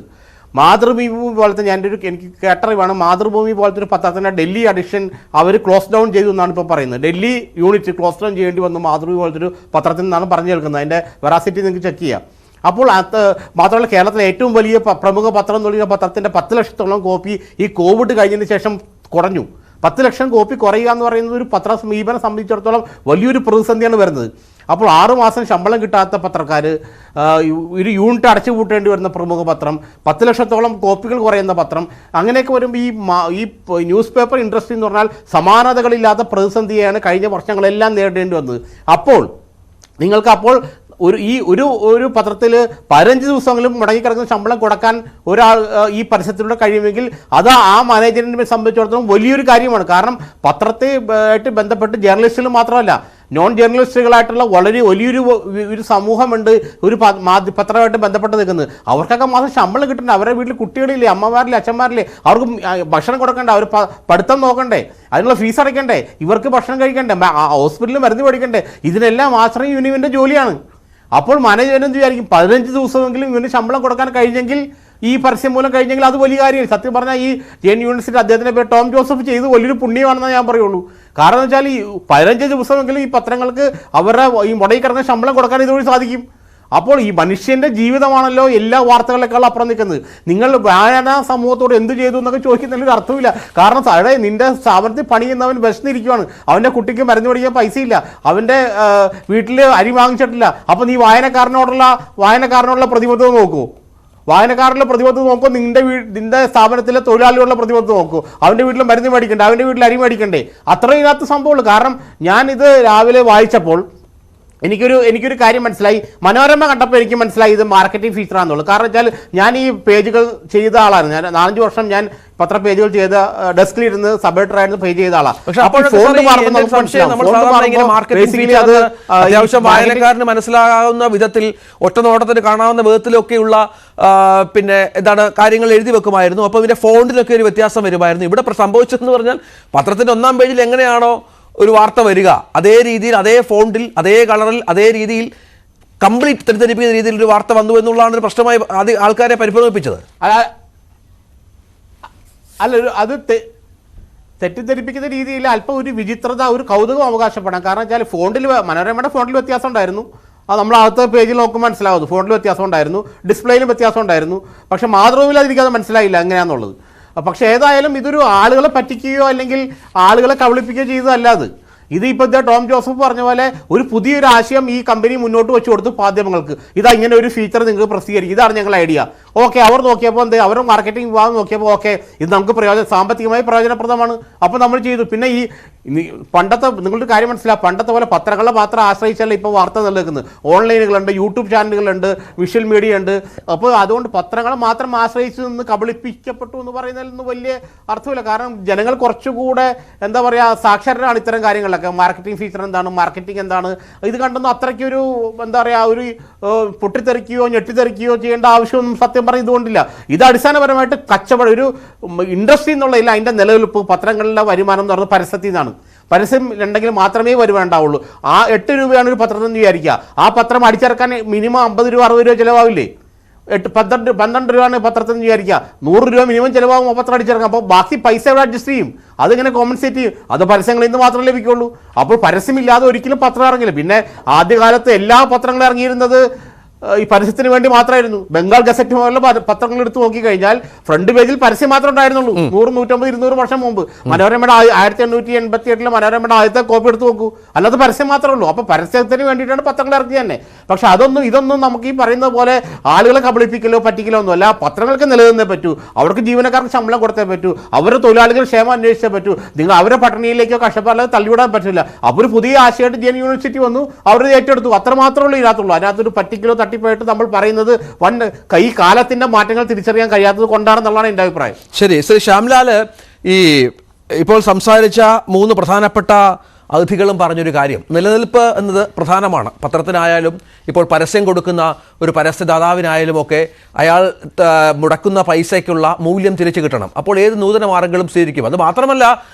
മാതൃഭൂമി പോലത്തെ എനിക്ക് കേട്ടറിവാണ്, മാതൃഭൂമി പോലത്തെ ഒരു പത്രത്തിൻ്റെ ഡൽഹി അഡിഷൻ അവർ ക്ലോസ് ഡൗൺ ചെയ്തു എന്നാണ് ഇപ്പോൾ പറയുന്നത്. ഡൽഹി യൂണിറ്റ് ക്ലോസ് ഡൗൺ ചെയ്യേണ്ടി വന്നു മാതൃഭൂമി പോലത്തെ ഒരു പത്രത്തിൽ നിന്നാണ് പറഞ്ഞു കേൾക്കുന്നത്. അതിൻ്റെ വെറാസിറ്റി നിങ്ങൾക്ക് ചെക്ക് ചെയ്യാം. അപ്പോൾ അത് മാത്രമല്ല, കേരളത്തിലെ ഏറ്റവും വലിയ പ്രമുഖ പത്രം എന്ന് പറയുന്ന പത്രത്തിൻ്റെ 10 ലക്ഷത്തോളം കോപ്പി ഈ കോവിഡ് കഴിഞ്ഞതിന് ശേഷം കുറഞ്ഞു. 10 ലക്ഷം കോപ്പി കുറയുക എന്ന് പറയുന്നത് ഒരു പത്ര സമീപനം സംബന്ധിച്ചിടത്തോളം വലിയൊരു പ്രതിസന്ധിയാണ് വരുന്നത്. അപ്പോൾ 6 മാസം ശമ്പളം കിട്ടാത്ത പത്രക്കാർ, ഒരു യൂണിറ്റ് അടച്ചു പൂട്ടേണ്ടി വരുന്ന പ്രമുഖ പത്രം, 10 ലക്ഷത്തോളം കോപ്പികൾ കുറയുന്ന പത്രം, അങ്ങനെയൊക്കെ വരുമ്പോൾ ഈ ന്യൂസ് പേപ്പർ ഇൻഡസ്ട്രി എന്ന് പറഞ്ഞാൽ സമാനതകളില്ലാത്ത പ്രതിസന്ധിയാണ് കഴിഞ്ഞ വർഷങ്ങളെല്ലാം നേരിടേണ്ടി വന്നത്. അപ്പോൾ ഒരു പത്രത്തിൽ 15 ദിവസമെങ്കിലും മുടങ്ങിക്കിടക്കുന്ന ശമ്പളം കൊടുക്കാൻ ഒരാൾ ഈ പരസ്യത്തിലൂടെ കഴിയുമെങ്കിൽ അത് ആ മാനേജ്മെന്റിനെ സംബന്ധിച്ചിടത്തോളം വലിയൊരു കാര്യമാണ്. കാരണം പത്രത്തെ ആയിട്ട് ബന്ധപ്പെട്ട് ജേർണലിസ്റ്റുകൾ മാത്രമല്ല, നോൺ ജേർണലിസ്റ്റുകളായിട്ടുള്ള വളരെ വലിയൊരു സമൂഹമുണ്ട് ഒരു പത്രമായിട്ട് ബന്ധപ്പെട്ട് നിൽക്കുന്നത്. അവർക്കൊക്കെ മാസം ശമ്പളം കിട്ടണ്ടേ? അവരുടെ വീട്ടിൽ കുട്ടികളില്ലേ, അമ്മമാരില്ലേ, അച്ഛന്മാരില്ലേ? അവർക്ക് ഭക്ഷണം കൊടുക്കണ്ടേ? അവർ പഠിത്തം നോക്കണ്ടേ? അതിനുള്ള ഫീസ് അടയ്ക്കണ്ടേ? ഇവർക്ക് ഭക്ഷണം കഴിക്കണ്ടേ? ഹോസ്പിറ്റലിൽ മരുന്ന് മേടിക്കണ്ടേ? ഇതിനെല്ലാം ആശ്രയം യൂണിയൻ്റെ ജോലിയാണ്. അപ്പോൾ മാനേജ്മെന്റ് എന്ത് വിചാരിക്കും? 15 ദിവസമെങ്കിലും ഇവന് ശമ്പളം കൊടുക്കാൻ കഴിഞ്ഞെങ്കിൽ, ഈ പരസ്യം മൂലം കഴിഞ്ഞെങ്കിൽ അത് വലിയ കാര്യമാണ്. സത്യം പറഞ്ഞാൽ ഈ ജെയിൻ യൂണിവേഴ്സിറ്റി അദ്ദേഹത്തിൻ്റെ പേര് ടോം ജോസഫ് ചെയ്ത് വലിയൊരു പുണ്യമാണെന്ന് ഞാൻ പറയുള്ളൂ. കാരണം എന്ന് വെച്ചാൽ ഈ 15 ദിവസമെങ്കിലും ഈ പത്രങ്ങൾക്ക് അവരുടെ ഈ മുടങ്ങിക്കിടക്കുന്ന ശമ്പളം കൊടുക്കാൻ ഇതുവഴി സാധിക്കും. അപ്പോൾ ഈ മനുഷ്യൻ്റെ ജീവിതമാണല്ലോ എല്ലാ വാർത്തകളെക്കാളും അപ്പുറം നിൽക്കുന്നത്. നിങ്ങൾ വായനാ സമൂഹത്തോട് എന്ത് ചെയ്തു എന്നൊക്കെ ചോദിക്കുന്നതിൽ ഒരു അർത്ഥമില്ല. കാരണം അവിടെ നിൻ്റെ സ്ഥാപനത്തിൽ പണി ചെയ്യുന്നവൻ വിശന്നിരിക്കുകയാണ്, അവൻ്റെ കുട്ടിക്ക് മരുന്ന് മേടിക്കാൻ പൈസയില്ല, അവൻ്റെ വീട്ടിൽ അരി വാങ്ങിച്ചിട്ടില്ല. അപ്പോൾ നീ വായനക്കാരനോടുള്ള പ്രതിബദ്ധത നോക്കൂ. വായനക്കാരുടെ പ്രതിബദ്ധത നോക്കൂ. നിന്റെ സ്ഥാപനത്തിലെ തൊഴിലാളികളുടെ പ്രതിബദ്ധത നോക്കൂ. അവൻ്റെ വീട്ടിൽ മരുന്ന് മേടിക്കണ്ടേ? അവൻ്റെ വീട്ടിൽ അരി മേടിക്കണ്ടേ? അത്രയും ഇതിനകത്ത് സംഭവമുള്ളൂ. കാരണം ഞാനിത് രാവിലെ വായിച്ചപ്പോൾ എനിക്കൊരു കാര്യം മനസ്സിലായി. മനോരമ കണ്ടപ്പോൾ എനിക്ക് മനസ്സിലായി ഇത് മാർക്കറ്റിംഗ് ഫീച്ചറാണെന്നുള്ളൂ. കാരണം വെച്ചാൽ ഞാൻ ഈ പേജുകൾ ചെയ്ത ആളാണ്. ഞാൻ 4-5 വർഷം ഞാൻ പത്ര പേജുകൾ ചെയ്ത ഡെസ്കിലിരുന്ന് സബേറ്ററായിരുന്നു പേജ് ചെയ്ത ആളാണ്. അത്യാവശ്യം വായനക്കാരന് മനസ്സിലാകാവുന്ന വിധത്തിൽ, ഒറ്റനോട്ടത്തിന് കാണാവുന്ന വിധത്തിലൊക്കെയുള്ള എന്താണ് കാര്യങ്ങൾ എഴുതി വെക്കുമായിരുന്നു. അപ്പോൾ ഇതിന്റെ ഫോണ്ടിലൊക്കെ ഒരു വ്യത്യാസം വരുമായിരുന്നു. ഇവിടെ സംഭവിച്ചതെന്ന് പറഞ്ഞാൽ പത്രത്തിന്റെ 1-ാം പേജിൽ എങ്ങനെയാണോ ഒരു വാർത്ത വരിക, അതേ രീതിയിൽ, അതേ ഫോണ്ടിൽ, അതേ കളറിൽ, അതേ രീതിയിൽ കംപ്ലീറ്റ് തെറ്റിദ്ധരിപ്പിക്കുന്ന രീതിയിൽ ഒരു വാർത്ത വന്നു എന്നുള്ളതാണ് ഒരു പ്രശ്നമായി ആൾക്കാരെ പരിഭ്രമിപ്പിച്ചത്. അത് തെറ്റിദ്ധരിപ്പിക്കുന്ന രീതിയിൽ അല്പം ഒരു വിചിത്രത, ഒരു കൗതുകം അവകാശപ്പെടാം. കാരണം വെച്ചാൽ മനോരമയുടെ ഫോണ്ടിൽ വ്യത്യാസം ഉണ്ടായിരുന്നു. അത് നമ്മൾ അകത്തെ പേജിൽ നോക്കുമ്പോൾ മനസ്സിലാവുന്നു. ഫോണ്ടിൽ വ്യത്യാസം ഉണ്ടായിരുന്നു, ഡിസ്പ്ലേയിലും വ്യത്യാസം ഉണ്ടായിരുന്നു. പക്ഷേ മാതൃഭൂമിയിൽ അതെനിക്കത് മനസ്സിലായില്ല എങ്ങനെയാണെന്നുള്ളത്. പക്ഷെ ഏതായാലും ഇതൊരു ആളുകളെ പറ്റിക്കുകയോ അല്ലെങ്കിൽ ആളുകളെ കബളിപ്പിക്കുകയോ ചെയ്തതല്ലാതെ ഇത് ഇപ്പോഴത്തെ ടോം ജോസഫ് പറഞ്ഞ പോലെ ഒരു പുതിയൊരു ആശയം ഈ കമ്പനി മുന്നോട്ട് വെച്ച് കൊടുത്തു മാധ്യമങ്ങൾക്ക്. ഇതാ ഇങ്ങനെ ഒരു ഫീച്ചർ നിങ്ങൾക്ക് പ്രസിദ്ധീകരിക്കും, ഇതാണ് ഞങ്ങളുടെ ഐഡിയ. ഓക്കെ, അവർ നോക്കിയപ്പോൾ എന്ത്, അവരുടെ മാർക്കറ്റിംഗ് വിഭാഗം നോക്കിയപ്പോൾ ഓക്കെ ഇത് നമുക്ക് സാമ്പത്തികമായി പ്രയോജനപ്രദമാണ്, അപ്പോൾ നമ്മൾ ചെയ്തു. പിന്നെ ഈ പണ്ടത്തെ നിങ്ങളുടെ കാര്യം മനസ്സിലാവും, പണ്ടത്തെ പോലെ പത്രങ്ങളെ മാത്രം ആശ്രയിച്ചല്ല ഇപ്പോൾ വാർത്ത നിലനിൽക്കുന്നത്. ഓൺലൈനുകളുണ്ട്, യൂട്യൂബ് ചാനലുകളുണ്ട്, വിഷ്വൽ മീഡിയ ഉണ്ട്. അപ്പോൾ അതുകൊണ്ട് പത്രങ്ങളെ മാത്രം ആശ്രയിച്ച് നിന്ന് കബളിപ്പിക്കപ്പെട്ടു എന്ന് പറയുന്നതിലൊന്നും വലിയ അർത്ഥമില്ല. കാരണം ജനങ്ങൾ കുറച്ചുകൂടെ എന്താ പറയുക സാക്ഷരരാണ് ഇത്തരം കാര്യങ്ങളിലൊക്കെ. മാർക്കറ്റിംഗ് ഫീച്ചർ എന്താണ്, മാർക്കറ്റിംഗ് എന്താണ്, ഇത് കണ്ടൊന്നും അത്രയ്ക്കൊരു എന്താ പറയുക ഒരു പൊട്ടിത്തെറിക്കുകയോ ഞെട്ടിത്തെറിക്കുകയോ ചെയ്യേണ്ട ആവശ്യമൊന്നും സത്യം പറഞ്ഞ ഇതുകൊണ്ടില്ല. ഇത് അടിസ്ഥാനപരമായിട്ട് കച്ചവടം, ഒരു ഇൻഡസ്ട്രി എന്നുള്ളതില്ല. അതിൻ്റെ നിലനിൽപ്പ് പത്രങ്ങളിലെ വരുമാനം എന്ന് പറയുന്നത് പരസ്യത്തിൽ നിന്നാണ്. പരസ്യം ഉണ്ടെങ്കിൽ മാത്രമേ വരുമാനമുണ്ടാവുള്ളൂ. ആ 8 രൂപയാണ് ഒരു പത്രത്തിന് വിചാരിക്കുക, ആ പത്രം അടിച്ചിറക്കാൻ മിനിമം 50 രൂപ 60 രൂപ ചിലവാവില്ലേ? 12 രൂപയാണ് പത്രത്തിന് വിചാരിക്കുക, 100 രൂപ മിനിമം ചിലവാകും ആ പത്രം അടിച്ചിറക്കാം. അപ്പോൾ ബാക്കി പൈസ എവിടെ അഡ്ജസ്റ്റ് ചെയ്യും? അതിങ്ങനെ കോമ്പൻസേറ്റ് ചെയ്യും. അത് പരസ്യങ്ങളിൽ നിന്ന് മാത്രമേ ലഭിക്കുള്ളൂ. അപ്പോൾ പരസ്യമില്ലാതെ ഒരിക്കലും പത്രം ഇറങ്ങില്ല. പിന്നെ ആദ്യകാലത്ത് എല്ലാ പത്രങ്ങളും ഇറങ്ങിയിരുന്നത് ഈ പരസ്യത്തിന് വേണ്ടി മാത്രമായിരുന്നു. ബംഗാൾ ഗസറ്റ് പോലുള്ള പത്രങ്ങൾ എടുത്ത് നോക്കിക്കഴിഞ്ഞാൽ ഫ്രണ്ട് പേജിൽ പരസ്യം മാത്രമേ ഉണ്ടായിരുന്നുള്ളൂ. 100, 150, 200 വർഷം മുമ്പ് മനോരമയുടെ 1888 മനോരമയുടെ ആദ്യത്തെ കോപ്പി എടുത്ത് നോക്കൂ, അല്ലാതെ പരസ്യം മാത്രമേ ഉള്ളൂ. അപ്പോൾ പരസ്യത്തിന് വേണ്ടിയിട്ടാണ് പത്രങ്ങൾ ഇറക്കി തന്നെ. പക്ഷെ ഇതൊന്നും നമുക്ക് ഈ പറയുന്നത് പോലെ ആളുകളെ കബളിപ്പിക്കലോ പറ്റിക്കലോ ഒന്നുമല്ല. പത്രങ്ങൾക്ക് നിലനിന്നേ പറ്റൂ, അവർക്ക് ജീവനക്കാർക്ക് ശമ്പളം കൊടുത്തേ പറ്റൂ, അവരുടെ തൊഴിലാളികൾ ക്ഷേമം അന്വേഷിച്ചേ പറ്റൂ. നിങ്ങൾ അവരെ പട്ടിണിയിലേക്കോ കഷ്ടപ്പാടിലോ തള്ളിവിടാൻ പറ്റില്ല. അപ്പോൾ ഒരു പുതിയ ആശയമായിട്ട് ജെൻ യൂണിവേഴ്സിറ്റി വന്നു, അവർ ഏറ്റെടുത്തു. അത്ര മാത്രമേ ഉള്ളൂ ഇതിനകത്തുള്ളൂ. അതിനകത്തൊരു പറ്റിക്കലോ തട്ടിപ്പായിട്ട് നമ്മൾ പറയുന്നത് ഈ കാലത്തിന്റെ മാറ്റങ്ങൾ തിരിച്ചറിയാൻ കഴിയാത്തത് കൊണ്ടാണെന്നുള്ളതാണ് എൻ്റെ അഭിപ്രായം. ശരി, ശ്രീ ശ്യാംലാല്, ഈ ഇപ്പോൾ സംസാരിച്ച 3 പ്രധാനപ്പെട്ട അതിഥികളും പറഞ്ഞൊരു കാര്യം, നിലനിൽപ്പ് എന്നത് പ്രധാനമാണ്. പത്രത്തിനായാലും ഇപ്പോൾ പരസ്യം കൊടുക്കുന്ന ഒരു പരസ്യദാതാവിനായാലും ഒക്കെ അയാൾ മുടക്കുന്ന പൈസയ്ക്കുള്ള മൂല്യം തിരിച്ചു കിട്ടണം. അപ്പോൾ ഏത് നൂതന മാർഗങ്ങളും സ്വീകരിക്കും. അത് മാത്രമല്ല,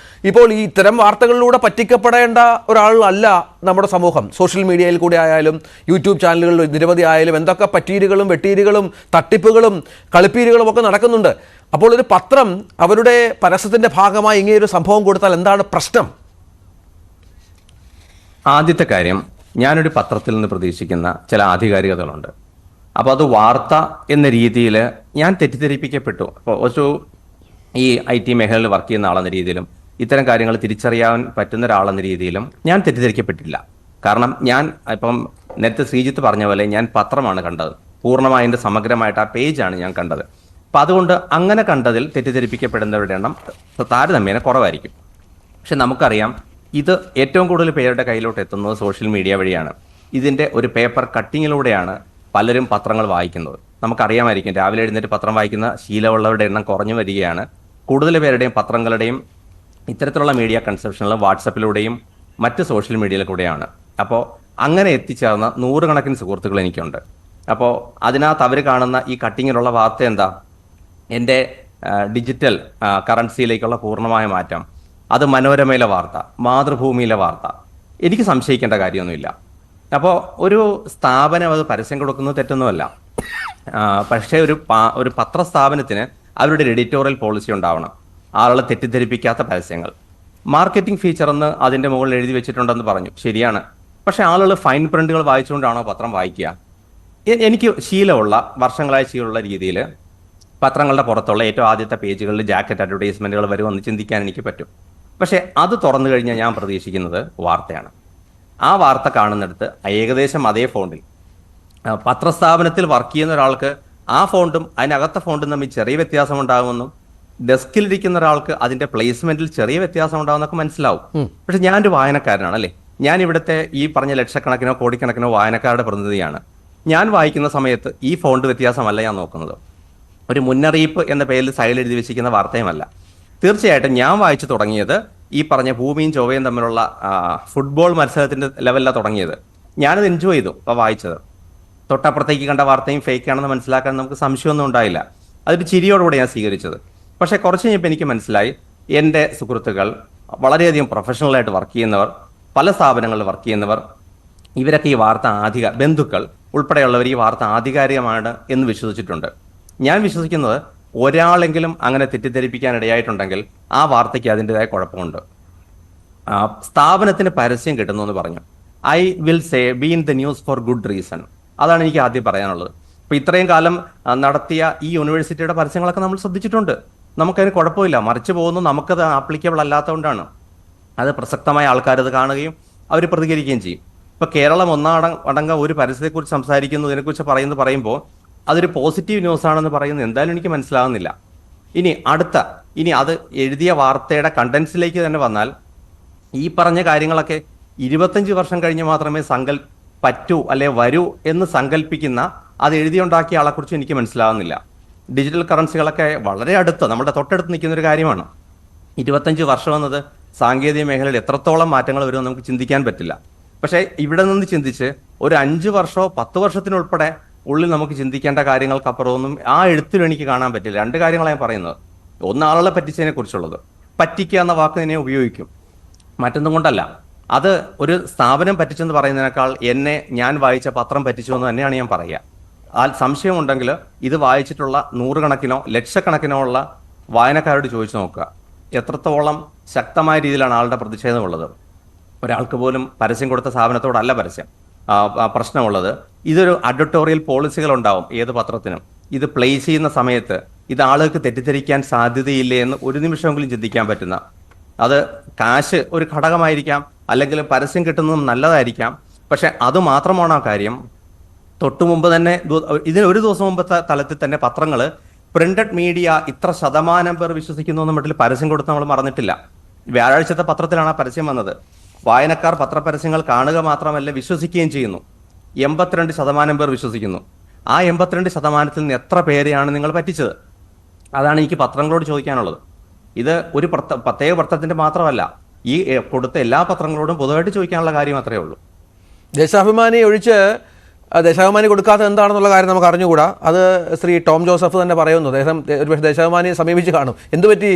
ഇപ്പോൾ ഈ ഇത്തരം വാർത്തകളിലൂടെ പറ്റിക്കപ്പെടേണ്ട ഒരാളല്ല നമ്മുടെ സമൂഹം. സോഷ്യൽ മീഡിയയിൽ കൂടെ ആയാലും യൂട്യൂബ് ചാനലുകളിൽ നിരവധി ആയാലും എന്തൊക്കെ പറ്റീരുകളും വെട്ടീരുകളും തട്ടിപ്പുകളും കളിപ്പീരുകളും ഒക്കെ നടക്കുന്നുണ്ട്. അപ്പോൾ ഒരു പത്രം അവരുടെ പരസ്യത്തിൻ്റെ ഭാഗമായി ഇങ്ങനെയൊരു സംഭവം കൊടുത്താൽ എന്താണ് പ്രശ്നം? ആദ്യത്തെ കാര്യം, ഞാനൊരു പത്രത്തിൽ നിന്ന് പ്രതീക്ഷിക്കുന്ന ചില ആധികാരികതകളുണ്ട്. അപ്പോൾ അത് വാർത്ത എന്ന രീതിയിൽ ഞാൻ തെറ്റിദ്ധരിപ്പിക്കപ്പെട്ടു. അപ്പോൾ ഈ IT മേഖലയിൽ വർക്ക് ചെയ്യുന്ന ആളെന്ന രീതിയിലും ഇത്തരം കാര്യങ്ങൾ തിരിച്ചറിയാൻ പറ്റുന്ന ഒരാളെന്ന രീതിയിലും ഞാൻ തെറ്റിദ്ധരിക്കപ്പെട്ടില്ല. കാരണം ഞാൻ ഇപ്പം നേരത്തെ ശ്രീജിത്ത് പറഞ്ഞ പോലെ ഞാൻ പത്രമാണ് കണ്ടത്, പൂർണ്ണമായി അതിൻ്റെ സമഗ്രമായിട്ട് ആ പേജാണ് ഞാൻ കണ്ടത്. അപ്പം അതുകൊണ്ട് അങ്ങനെ കണ്ടതിൽ തെറ്റിദ്ധരിപ്പിക്കപ്പെടുന്നവരുടെ എണ്ണം താരതമ്യേന കുറവായിരിക്കും. പക്ഷെ നമുക്കറിയാം, ഇത് ഏറ്റവും കൂടുതൽ പേരുടെ കയ്യിലോട്ട് എത്തുന്നത് സോഷ്യൽ മീഡിയ വഴിയാണ്. ഇതിൻ്റെ ഒരു പേപ്പർ കട്ടിങ്ങിലൂടെയാണ് പലരും പത്രങ്ങൾ വായിക്കുന്നത്. നമുക്കറിയാമായിരിക്കും, രാവിലെ എഴുന്നേറ്റ് പത്രം വായിക്കുന്ന ശീലമുള്ളവരുടെ എണ്ണം കുറഞ്ഞു വരികയാണ്. കൂടുതൽ പേരുടെയും പത്രങ്ങളുടെയും ഇത്തരത്തിലുള്ള മീഡിയ കൺസപ്ഷനുകൾ വാട്സപ്പിലൂടെയും മറ്റ് സോഷ്യൽ മീഡിയയിൽ കൂടെയാണ്. അപ്പോൾ അങ്ങനെ എത്തിച്ചേർന്ന 100 കണക്കിന് സുഹൃത്തുക്കൾ എനിക്കുണ്ട്. അപ്പോൾ അതിനകത്ത് അവർ കാണുന്ന ഈ കട്ടിങ്ങിലുള്ള വാർത്ത എന്താ? എൻ്റെ ഡിജിറ്റൽ കറൻസിയിലേക്കുള്ള പൂർണ്ണമായ മാറ്റം, അത് മനോരമയിലെ വാർത്ത, മാതൃഭൂമിയിലെ വാർത്ത. എനിക്ക് സംശയിക്കേണ്ട കാര്യമൊന്നുമില്ല. അപ്പോൾ ഒരു സ്ഥാപനം അത് പരസ്യം കൊടുക്കുന്നത് തെറ്റൊന്നുമല്ല. പക്ഷേ ഒരു പത്രസ്ഥാപനത്തിന് അവരുടെ എഡിറ്റോറിയൽ പോളിസി ഉണ്ടാവണം. ആളുകളെ തെറ്റിദ്ധരിപ്പിക്കാത്ത പരസ്യങ്ങൾ. മാർക്കറ്റിംഗ് ഫീച്ചർ എന്ന് അതിൻ്റെ മുകളിൽ എഴുതി വെച്ചിട്ടുണ്ടെന്ന് പറഞ്ഞു, ശരിയാണ്. പക്ഷേ ആളുകൾ ഫൈൻ പ്രിന്റുകൾ വായിച്ചുകൊണ്ടാണോ പത്രം വായിക്കുക? എനിക്ക് ശീലമുള്ള, വർഷങ്ങളായ ശീലമുള്ള രീതിയിൽ പത്രങ്ങളുടെ പുറത്തുള്ള ഏറ്റവും ആദ്യത്തെ പേജുകളിൽ ജാക്കറ്റ് അഡ്വർടൈസ്മെന്റുകൾ വരുമെന്ന് ചിന്തിക്കാൻ എനിക്ക് പറ്റും. പക്ഷേ അത് തുറന്നു കഴിഞ്ഞാൽ ഞാൻ പ്രതീക്ഷിക്കുന്നത് വാർത്തയാണ്. ആ വാർത്ത കാണുന്നിടത്ത് ഏകദേശം അതേ ഫോണ്ടിൽ പത്രസ്ഥാപനത്തിൽ വർക്ക് ചെയ്യുന്ന ഒരാൾക്ക് ആ ഫോണ്ടും അതിനകത്തെ ഫോണ്ടും തമ്മിൽ ചെറിയ വ്യത്യാസം ഉണ്ടാകുമെന്നും ഡെസ്കിലിരിക്കുന്ന ഒരാൾക്ക് അതിന്റെ പ്ലേസ്മെന്റിൽ ചെറിയ വ്യത്യാസം ഉണ്ടാവുന്നൊക്കെ മനസ്സിലാവും. പക്ഷെ ഞാനൊരു വായനക്കാരനാണ്, അല്ലേ? ഞാൻ ഇവിടുത്തെ ഈ പറഞ്ഞ ലക്ഷക്കണക്കിനോ കോടിക്കണക്കിനോ വായനക്കാരുടെ പ്രതിനിധിയാണ്. ഞാൻ വായിക്കുന്ന സമയത്ത് ഈ ഫോണ്ട് വ്യത്യാസമല്ല ഞാൻ നോക്കുന്നത്. ഒരു മുന്നറിയിപ്പ് എന്ന പേരിൽ സൈഡിൽ എഴുതി വെച്ചിരിക്കുന്ന വാർത്തയുമല്ല. തീർച്ചയായിട്ടും ഞാൻ വായിച്ചു തുടങ്ങിയത് ഈ പറഞ്ഞ ഭൂമിയും ചൊവ്വയും തമ്മിലുള്ള ഫുട്ബോൾ മത്സരത്തിന്റെ ലെവലിലാണ് തുടങ്ങിയത്. ഞാനത് എൻജോയ് ചെയ്തു അപ്പോൾ വായിച്ചത്. തൊട്ടപ്പുറത്തേക്ക് കണ്ട വാർത്തയും ഫേക്ക് ആണെന്ന് മനസ്സിലാക്കാൻ നമുക്ക് സംശയമൊന്നും ഉണ്ടായില്ല. അതൊരു ചിരിയോടുകൂടെ ഞാൻ സ്വീകരിച്ചത്. പക്ഷേ കുറച്ച് കഴിഞ്ഞപ്പോൾ എനിക്ക് മനസ്സിലായി, എൻ്റെ സുഹൃത്തുക്കൾ, വളരെയധികം പ്രൊഫഷണലായിട്ട് വർക്ക് ചെയ്യുന്നവർ, പല സ്ഥാപനങ്ങളിൽ വർക്ക് ചെയ്യുന്നവർ, ഇവരൊക്കെ ഈ വാർത്ത ബന്ധുക്കൾ ഉൾപ്പെടെയുള്ളവർ ഈ വാർത്ത ആധികാരികമാണ് എന്ന് വിശ്വസിച്ചിട്ടുണ്ട്. ഞാൻ വിശ്വസിക്കുന്നത് ഒരാളെങ്കിലും അങ്ങനെ തെറ്റിദ്ധരിപ്പിക്കാൻ ഇടയായിട്ടുണ്ടെങ്കിൽ ആ വാർത്തയ്ക്ക് അതിൻ്റെതായ കുഴപ്പമുണ്ട്. സ്ഥാപനത്തിന് പരസ്യം കിട്ടുന്നു എന്ന് പറഞ്ഞു. I will say be in the news for good reason. അതാണ് എനിക്ക് ആദ്യം പറയാനുള്ളത്. ഇപ്പൊ ഇത്രയും കാലം നടത്തിയ ഈ യൂണിവേഴ്സിറ്റിയുടെ പരസ്യങ്ങളൊക്കെ നമ്മൾ ശ്രദ്ധിച്ചിട്ടുണ്ട്. നമുക്കതിന് കുഴപ്പമില്ല. മറിച്ച് പോകുന്നത് നമുക്കത് ആപ്ലിക്കബിൾ അല്ലാത്തതുകൊണ്ടാണ്. അത് പ്രസക്തമായ ആൾക്കാരത് കാണുകയും അവർ പ്രതികരിക്കുകയും ചെയ്യും. ഇപ്പോൾ കേരളം ഒന്നടങ്കം ഒരു പരസ്യത്തെക്കുറിച്ച് സംസാരിക്കുന്നു, ഇതിനെക്കുറിച്ച് പറയുമ്പോൾ അതൊരു പോസിറ്റീവ് ന്യൂസ് ആണെന്ന് പറയുന്നത് എന്തായാലും എനിക്ക് മനസ്സിലാകുന്നില്ല. ഇനി അത് എഴുതിയ വാർത്തയുടെ കണ്ടൻസിലേക്ക് തന്നെ വന്നാൽ, ഈ പറഞ്ഞ കാര്യങ്ങളൊക്കെ 25 വർഷം കഴിഞ്ഞ് മാത്രമേ പറ്റൂ അല്ലെ വരൂ എന്ന് സങ്കല്പിക്കുന്ന അത് എഴുതിയുണ്ടാക്കിയ ആളെക്കുറിച്ച് എനിക്ക് മനസ്സിലാകുന്നില്ല. ഡിജിറ്റൽ കറൻസികളൊക്കെ വളരെ നമ്മുടെ തൊട്ടടുത്ത് നിൽക്കുന്ന ഒരു കാര്യമാണ്. 25 വർഷം എന്നത് സാങ്കേതിക മേഖലയിൽ എത്രത്തോളം മാറ്റങ്ങൾ വരുമെന്ന് നമുക്ക് ചിന്തിക്കാൻ പറ്റില്ല. പക്ഷേ ഇവിടെ നിന്ന് ചിന്തിച്ച് ഒരു 5 വർഷമോ 10 വർഷത്തിനുൾപ്പെടെ ഉള്ളിൽ നമുക്ക് ചിന്തിക്കേണ്ട കാര്യങ്ങൾക്കപ്പുറമൊന്നും ആ എഴുത്തിലും എനിക്ക് കാണാൻ പറ്റില്ല. 2 കാര്യങ്ങളാണ് ഞാൻ പറയുന്നത്. ഒന്ന്, ആളുകളെ പറ്റിച്ചതിനെ കുറിച്ചുള്ളത്. പറ്റിക്കുക എന്ന വാക്ക് തന്നെ ഉപയോഗിക്കും, മറ്റൊന്നും കൊണ്ടല്ല. അത് ഒരു സ്ഥാപനം പറ്റിച്ചെന്ന് പറയുന്നതിനേക്കാൾ ഞാൻ വായിച്ച പത്രം പറ്റിച്ചു എന്ന് തന്നെയാണ് ഞാൻ പറയുക. ആ സംശയമുണ്ടെങ്കിൽ ഇത് വായിച്ചിട്ടുള്ള 100 കണക്കിനോ ലക്ഷക്കണക്കിനോ ഉള്ള വായനക്കാരോട് ചോദിച്ചു നോക്കുക, എത്രത്തോളം ശക്തമായ രീതിയിലാണ് ആളുടെ പ്രതിഷേധമുള്ളത്. ഒരാൾക്ക് പോലും പരസ്യം കൊടുത്ത സ്ഥാപനത്തോടല്ല പ്രശ്നമുള്ളത്. ഇതൊരു അഡ്വർട്ടോറിയൽ പോളിസികൾ ഉണ്ടാവും ഏത് പത്രത്തിനും. ഇത് പ്ലേസ് ചെയ്യുന്ന സമയത്ത് ഇത് ആളുകൾക്ക് തെറ്റിദ്ധരിക്കാൻ സാധ്യതയില്ലേ എന്ന് ഒരു നിമിഷമെങ്കിലും ചിന്തിക്കാൻ പറ്റുന്ന, അത് കാശ് ഒരു ഘടകമായിരിക്കാം, അല്ലെങ്കിൽ പരസ്യം കിട്ടുന്നതും നല്ലതായിരിക്കാം. പക്ഷെ അത് മാത്രമാണ് ആ കാര്യം. തൊട്ടു മുമ്പ് തന്നെ ഇതിന് ഒരു ദിവസം മുമ്പത്തെ തലത്തിൽ തന്നെ പത്രങ്ങൾ പ്രിന്റഡ് മീഡിയ ഇത്ര ശതമാനം പേർ വിശ്വസിക്കുന്നു എന്ന മട്ടിൽ പരസ്യം കൊടുത്ത് നമ്മൾ മറന്നിട്ടില്ല. വ്യാഴാഴ്ചത്തെ പത്രത്തിലാണ് ആ പരസ്യം വന്നത്. വായനക്കാർ പത്രപരസ്യങ്ങൾ കാണുക മാത്രമല്ല വിശ്വസിക്കുകയും ചെയ്യുന്നു. 82% പേർ വിശ്വസിക്കുന്നു. ആ 82% നിന്ന് എത്ര പേരെയാണ് നിങ്ങൾ പറ്റിച്ചത്? അതാണ് എനിക്ക് പത്രങ്ങളോട് ചോദിക്കാനുള്ളത്. ഇത് ഒരു പ്രത്യേക പത്രത്തിന്റെ മാത്രമല്ല, ഈ കൊടുത്ത എല്ലാ പത്രങ്ങളോടും പൊതുവായിട്ട് ചോദിക്കാനുള്ള കാര്യം അത്രയേ ഉള്ളൂ. ദേശാഭിമാനി ഒഴിച്ച് ദേശാഭിമാനി കൊടുക്കാത്ത എന്താണെന്നുള്ള കാര്യം നമുക്ക് അറിഞ്ഞുകൂടാ. അത് ശ്രീ ടോം ജോസഫ് തന്നെ പറയുന്നു. ഒരുപക്ഷെ ദേശാഭിമാനിയെ സമീപിച്ച് കാണും. എന്തുപറ്റി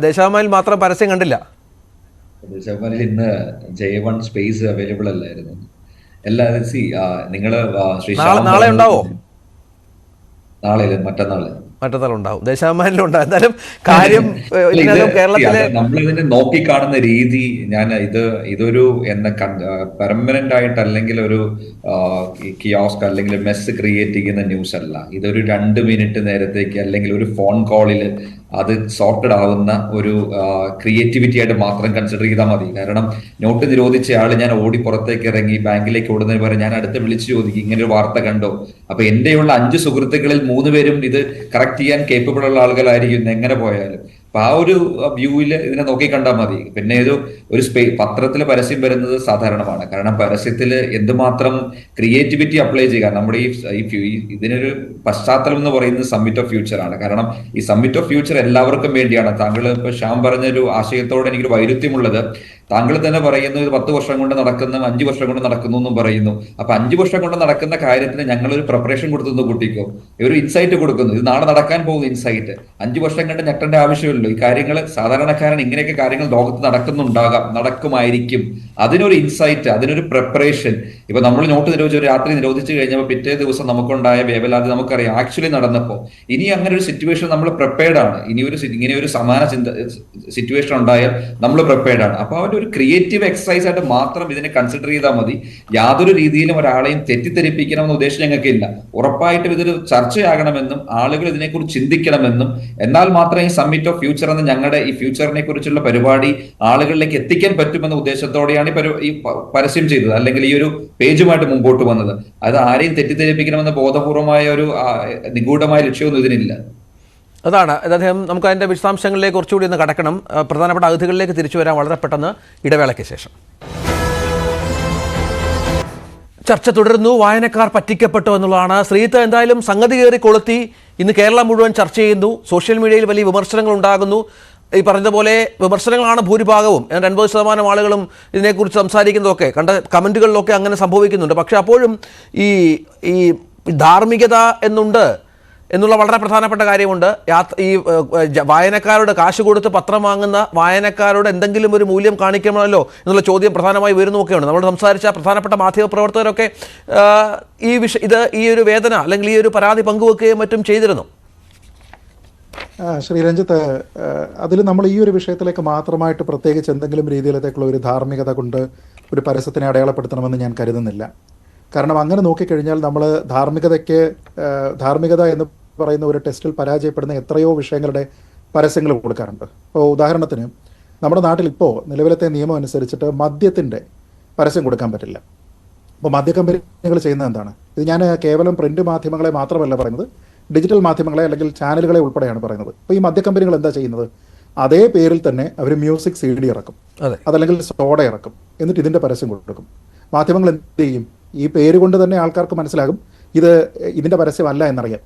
ദേശാഭിമാനിയിൽ മാത്രം പരസ്യം കണ്ടില്ല? ദേശാഭിമാനിയിൽ ഇന്ന് J1 സ്പേസ് അവൈലബിൾ അല്ലായിരുന്നു. എല്ലാവരും നിങ്ങള് നാളെ ഉണ്ടാവോ? നാളെ മറ്റന്നാള് ഉണ്ടാവും. ദേശാഭിമാനിയിലുണ്ടാവും. എന്തായാലും കാര്യം കേരളത്തിലെ നമ്മളിതിനെ നോക്കിക്കാണുന്ന രീതി, ഇതൊരു പെർമനന്റ് ആയിട്ട് അല്ലെങ്കിൽ ഒരു കിയോസ്ക് അല്ലെങ്കിൽ മെസ്സ് ക്രിയേറ്റ് ചെയ്യുന്ന ന്യൂസ് അല്ല. ഇതൊരു 2 മിനിറ്റ് നേരത്തേക്ക് അല്ലെങ്കിൽ ഒരു ഫോൺ കോളിൽ അത് സോർട്ടഡ് ആവുന്ന ഒരു ക്രിയേറ്റിവിറ്റി ആയിട്ട് മാത്രം കൺസിഡർ ചെയ്താൽ മതി. കാരണം നോട്ട് നിരോധിച്ച ആള് ഞാൻ ഓടി പുറത്തേക്ക് ഇറങ്ങി ബാങ്കിലേക്ക് ഓടുന്നതിന് പകരം ഞാൻ അടുത്ത് വിളിച്ചു ചോദിക്കും, ഇങ്ങനെ ഒരു വാർത്ത കണ്ടോ? അപ്പൊ എന്റെയുള്ള 5 സുഹൃത്തുക്കളിൽ 3 പേരും ഇത് കറക്റ്റ് ചെയ്യാൻ കേപ്പബിൾ ഉള്ള ആളുകളായിരിക്കും എങ്ങനെ പോയാലും. അപ്പൊ ആ ഒരു വ്യൂവില് ഇതിനെ നോക്കി കണ്ടാൽ മതി. പിന്നെ ഒരു പത്രത്തിൽ പരസ്യം വരുന്നത് സാധാരണമാണ്. കാരണം പരസ്യത്തിൽ എന്തുമാത്രം ക്രിയേറ്റിവിറ്റി അപ്ലൈ ചെയ്യുക. നമ്മുടെ ഇതിനൊരു പശ്ചാത്തലം എന്ന് പറയുന്നത് സമ്മിറ്റ് ഓഫ് ഫ്യൂച്ചർ ആണ്. കാരണം ഈ സമ്മിറ്റ് ഓഫ് ഫ്യൂച്ചർ എല്ലാവർക്കും വേണ്ടിയാണ്. താങ്കൾ ഇപ്പൊ ശ്യാം പറഞ്ഞൊരു ആശയത്തോടെ എനിക്കൊരു വൈരുദ്ധ്യമുള്ളത്, താങ്കൾ തന്നെ പറയുന്നു ഇത് 10 വർഷം കൊണ്ട് നടക്കുന്ന 5 വർഷം കൊണ്ട് നടക്കുന്നു എന്നും പറയുന്നു. അപ്പൊ 5 വർഷം കൊണ്ട് നടക്കുന്ന കാര്യത്തിന് ഞങ്ങളൊരു പ്രിപ്പറേഷൻ കൊടുത്തു കുട്ടിക്കോ, ഒരു ഇൻസൈറ്റ് കൊടുക്കുന്നു. ഇത് നാളെ നടക്കാൻ പോകുന്ന ഇൻസൈറ്റ് 5 വർഷം കണ്ട് ഞെട്ടേണ്ട ആവശ്യമില്ല. ഈ കാര്യങ്ങൾ സാധാരണക്കാരൻ ഇങ്ങനെയൊക്കെ കാര്യങ്ങൾ ലോകത്ത് നടക്കുമായിരിക്കും. അതിനൊരു ഇൻസൈറ്റ്, അതിനൊരു പ്രിപ്പറേഷൻ. ഇപ്പൊ നമ്മൾ നോട്ട് നിരോധിച്ച് ഒരു രാത്രി നിരോധിച്ചു കഴിഞ്ഞപ്പോൾ പിറ്റേ ദിവസം നമുക്കുണ്ടായ വേവലാതി നമുക്കറിയാം. ആക്ച്വലി നടന്നപ്പോൾ ഇനി അങ്ങനെ ഒരു സിറ്റുവേഷൻ നമ്മൾ പ്രിപ്പയർഡ് ആണ്. ഇങ്ങനെ ഒരു സമാന സിറ്റുവേഷൻ ഉണ്ടായാൽ നമ്മൾ പ്രിപ്പയർഡ് ആണ്. അപ്പൊ അവന്റെ ഒരു ക്രിയേറ്റീവ് എക്സസൈസ് ആയിട്ട് മാത്രം ഇതിനെ കൺസിഡർ ചെയ്താൽ മതി. യാതൊരു രീതിയിലും ഒരാളെയും തെറ്റിദ്ധരിപ്പിക്കണമെന്ന ഉദ്ദേശം ഞങ്ങൾക്കില്ല. ഉറപ്പായിട്ടും ഇതൊരു ചർച്ചയാകണമെന്നും ആളുകൾ ഇതിനെക്കുറിച്ച് ചിന്തിക്കണമെന്നും, എന്നാൽ മാത്രമേ ഈ സമ്മിറ്റ് ഓഫ് ഫ്യൂച്ചർ എന്ന ഞങ്ങളുടെ ഈ ഫ്യൂച്ചറിനെ കുറിച്ചുള്ള പരിപാടി ആളുകളിലേക്ക് എത്തിക്കാൻ പറ്റുമെന്ന ഉദ്ദേശത്തോടെയാണ് ഈ പരസ്യം ചെയ്തത്, അല്ലെങ്കിൽ ഈ ഒരു പേജുമായിട്ട് മുമ്പോട്ട് വന്നത്. അത് ആരെയും തെറ്റിദ്ധരിപ്പിക്കണമെന്ന ബോധപൂർവമായ ഒരു നിഗൂഢമായ ലക്ഷ്യമൊന്നും ഇതിനില്ല. അതാണ് അദ്ദേഹം. നമുക്ക് അതിൻ്റെ വിശദാംശങ്ങളിലേക്ക് കുറച്ചുകൂടി ഒന്ന് കടക്കണം. പ്രധാനപ്പെട്ട അതിഥികളിലേക്ക് തിരിച്ചു വരാൻ വളരെ പെട്ടെന്ന് ഇടവേളയ്ക്ക് ശേഷം. ചർച്ച തുടരുന്നു. വായനക്കാർ പറ്റിക്കപ്പെട്ടു എന്നുള്ളതാണ്. ശ്രീത്ത് എന്തായാലും സംഗതി കയറി കൊളുത്തി. ഇന്ന് കേരളം മുഴുവൻ ചർച്ച ചെയ്യുന്നു. സോഷ്യൽ മീഡിയയിൽ വലിയ വിമർശനങ്ങൾ ഉണ്ടാകുന്നു. ഈ പറഞ്ഞതുപോലെ വിമർശനങ്ങളാണ് ഭൂരിഭാഗവും. 80% ആളുകളും ഇതിനെക്കുറിച്ച് സംസാരിക്കുന്നതൊക്കെ കണ്ട കമൻറ്റുകളിലൊക്കെ അങ്ങനെ സംഭവിക്കുന്നുണ്ട്. പക്ഷേ അപ്പോഴും ഈ ധാർമ്മികത എന്നുള്ള വളരെ പ്രധാനപ്പെട്ട കാര്യമുണ്ട്. ഈ വായനക്കാരുടെ കാശ് കൊടുത്ത് പത്രം വാങ്ങുന്ന വായനക്കാരോട് എന്തെങ്കിലും ഒരു മൂല്യം കാണിക്കണമല്ലോ എന്നുള്ള ചോദ്യം പ്രധാനമായി വരുന്നൊക്കെയാണ്. നമ്മൾ സംസാരിച്ച പ്രധാനപ്പെട്ട മാധ്യമപ്രവർത്തകരൊക്കെ ഈ ഒരു വേദന അല്ലെങ്കിൽ ഈ ഒരു പരാതി പങ്കുവെക്കുകയും മറ്റും ചെയ്തിരുന്നു. ശ്രീ രഞ്ജിത്ത്, അതിൽ നമ്മൾ ഈ ഒരു വിഷയത്തിലേക്ക് മാത്രമായിട്ട് പ്രത്യേകിച്ച് എന്തെങ്കിലും രീതിയിലേക്കുള്ള ഒരു ധാർമ്മികത കൊണ്ട് ഒരു പരസ്യത്തിനെ അടയാളപ്പെടുത്തണമെന്ന് ഞാൻ കരുതുന്നില്ല. കാരണം അങ്ങനെ നോക്കിക്കഴിഞ്ഞാൽ നമ്മൾ ധാർമ്മികത എന്ന് പറയുന്ന ഒരു ടെസ്റ്റിൽ പരാജയപ്പെടുന്ന എത്രയോ വിഷയങ്ങളുടെ പരസ്യങ്ങൾ കൊടുക്കാറുണ്ട്. ഇപ്പോൾ ഉദാഹരണത്തിന് നമ്മുടെ നാട്ടിൽ ഇപ്പോൾ നിലവിലത്തെ നിയമം അനുസരിച്ചിട്ട് മദ്യത്തിൻ്റെ പരസ്യം കൊടുക്കാൻ പറ്റില്ല. അപ്പോൾ മദ്യ കമ്പനികൾ ചെയ്യുന്നത് എന്താണ്? ഇത് ഞാൻ കേവലം പ്രിന്റ് മാധ്യമങ്ങളെ മാത്രമല്ല പറയുന്നത്, ഡിജിറ്റൽ മാധ്യമങ്ങളെ അല്ലെങ്കിൽ ചാനലുകളെ ഉൾപ്പെടെയാണ് പറയുന്നത്. അപ്പോൾ ഈ മദ്യ കമ്പനികൾ എന്താ ചെയ്യുന്നത്? അതേ പേരിൽ തന്നെ അവർ മ്യൂസിക് CD ഇറക്കും, അതല്ലെങ്കിൽ സോഡ ഇറക്കും, എന്നിട്ട് ഇതിൻ്റെ പരസ്യം കൊടുക്കും. മാധ്യമങ്ങൾ എന്ത് ചെയ്യും? ഈ പേര് കൊണ്ട് തന്നെ ആൾക്കാർക്ക് മനസ്സിലാകും ഇതിൻ്റെ പരസ്യമല്ല എന്നറിയാം.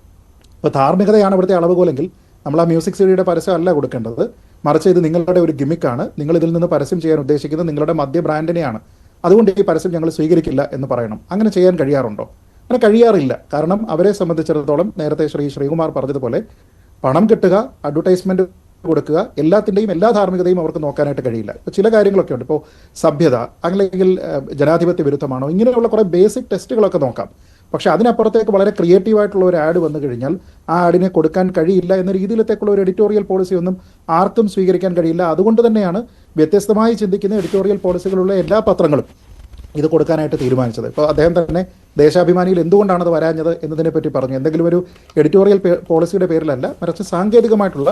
ഇപ്പോൾ ധാർമ്മികതയാണ് ഇവിടുത്തെ അളവുകോലെങ്കിൽ നമ്മൾ ആ മ്യൂസിക് CD പരസ്യം അല്ല കൊടുക്കേണ്ടത്, മറിച്ച് ഇത് നിങ്ങളുടെ ഒരു ഗിമിക്കാണ്, നിങ്ങൾ ഇതിൽ നിന്ന് പരസ്യം ചെയ്യാൻ ഉദ്ദേശിക്കുന്നത് നിങ്ങളുടെ മദ്യ ബ്രാൻഡിനെയാണ്, അതുകൊണ്ട് ഈ പരസ്യം ഞങ്ങൾ സ്വീകരിക്കില്ല എന്ന് പറയണം. അങ്ങനെ ചെയ്യാൻ കഴിയാറുണ്ടോ? അങ്ങനെ കഴിയാറില്ല. കാരണം അവരെ സംബന്ധിച്ചിടത്തോളം നേരത്തെ ശ്രീകുമാർ പറഞ്ഞതുപോലെ പണം കിട്ടുക, അഡ്വർടൈസ്മെന്റ് കൊടുക്കുക, എല്ലാത്തിൻ്റെയും എല്ലാ ധാർമ്മികതയും അവർക്ക് നോക്കാനായിട്ട് കഴിയില്ല. ചില കാര്യങ്ങളൊക്കെ ഉണ്ട്. ഇപ്പോൾ സഭ്യത അല്ലെങ്കിൽ ജനാധിപത്യ വിരുദ്ധമാണോ, ഇങ്ങനെയുള്ള കുറേ ബേസിക് ടെസ്റ്റുകളൊക്കെ നോക്കാം. പക്ഷേ അതിനപ്പുറത്തേക്ക് വളരെ ക്രിയേറ്റീവായിട്ടുള്ള ഒരു ആഡ് വന്നു കഴിഞ്ഞാൽ ആ ആഡിനെ കൊടുക്കാൻ കഴിയില്ല എന്ന രീതിയിലത്തേക്കുള്ള ഒരു എഡിറ്റോറിയൽ പോളിസി ഒന്നും ആർക്കും സ്വീകരിക്കാൻ കഴിയില്ല. അതുകൊണ്ട് തന്നെയാണ് വ്യത്യസ്തമായി ചിന്തിക്കുന്ന എഡിറ്റോറിയൽ പോളിസികളുള്ള എല്ലാ പത്രങ്ങളും ഇത് കൊടുക്കാനായിട്ട് തീരുമാനിച്ചത്. ഇപ്പോൾ അദ്ദേഹം തന്നെ ദേശാഭിമാനിയിൽ എന്തുകൊണ്ടാണ് അത് വരാഞ്ഞത് എന്നതിനെ പറ്റി പറഞ്ഞു. എന്തെങ്കിലും ഒരു എഡിറ്റോറിയൽ പോളിസിയുടെ പേരിലല്ല, മറിച്ച് സാങ്കേതികമായിട്ടുള്ള